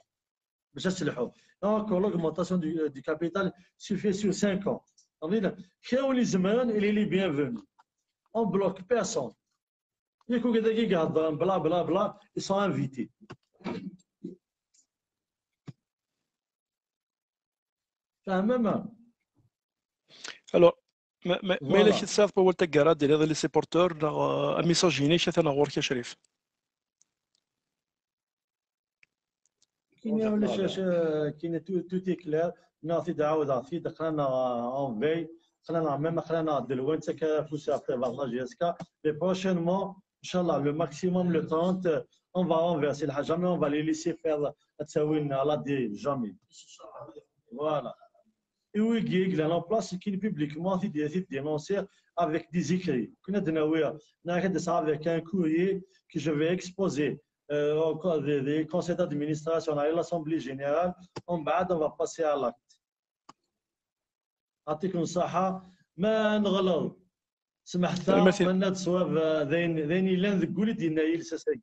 Encore l'augmentation du capital suffit sur 5 ans. Il est bienvenu. On ne bloque personne. Ils sont invités. Alors, ما إلا شي تصاف بول تقرا ديال هذا لي سيبورتور ميساجيني شي ثنا غورك يا شريف كاين ولا كاين توتي كلير نعطي تعاود عطي دخلنا اون في خلينا دلوين تك فوسا في لا جي اس كا لي بروشينمون ان شاء الله لو ماكسيموم لو 30 on va renverser الحاجه jamais on va les laisser faire تساوي لا دي jamais voilà. Et où il a en place qui est publiquement dénoncé avec des écrits. Avec un courrier que je vais exposer au conseil d'administration à l'Assemblée générale. On va passer à l'acte. أعطيكم الصحة ما نغلط سمحت من تصواب ذين لان ذكولي دينا يلساسك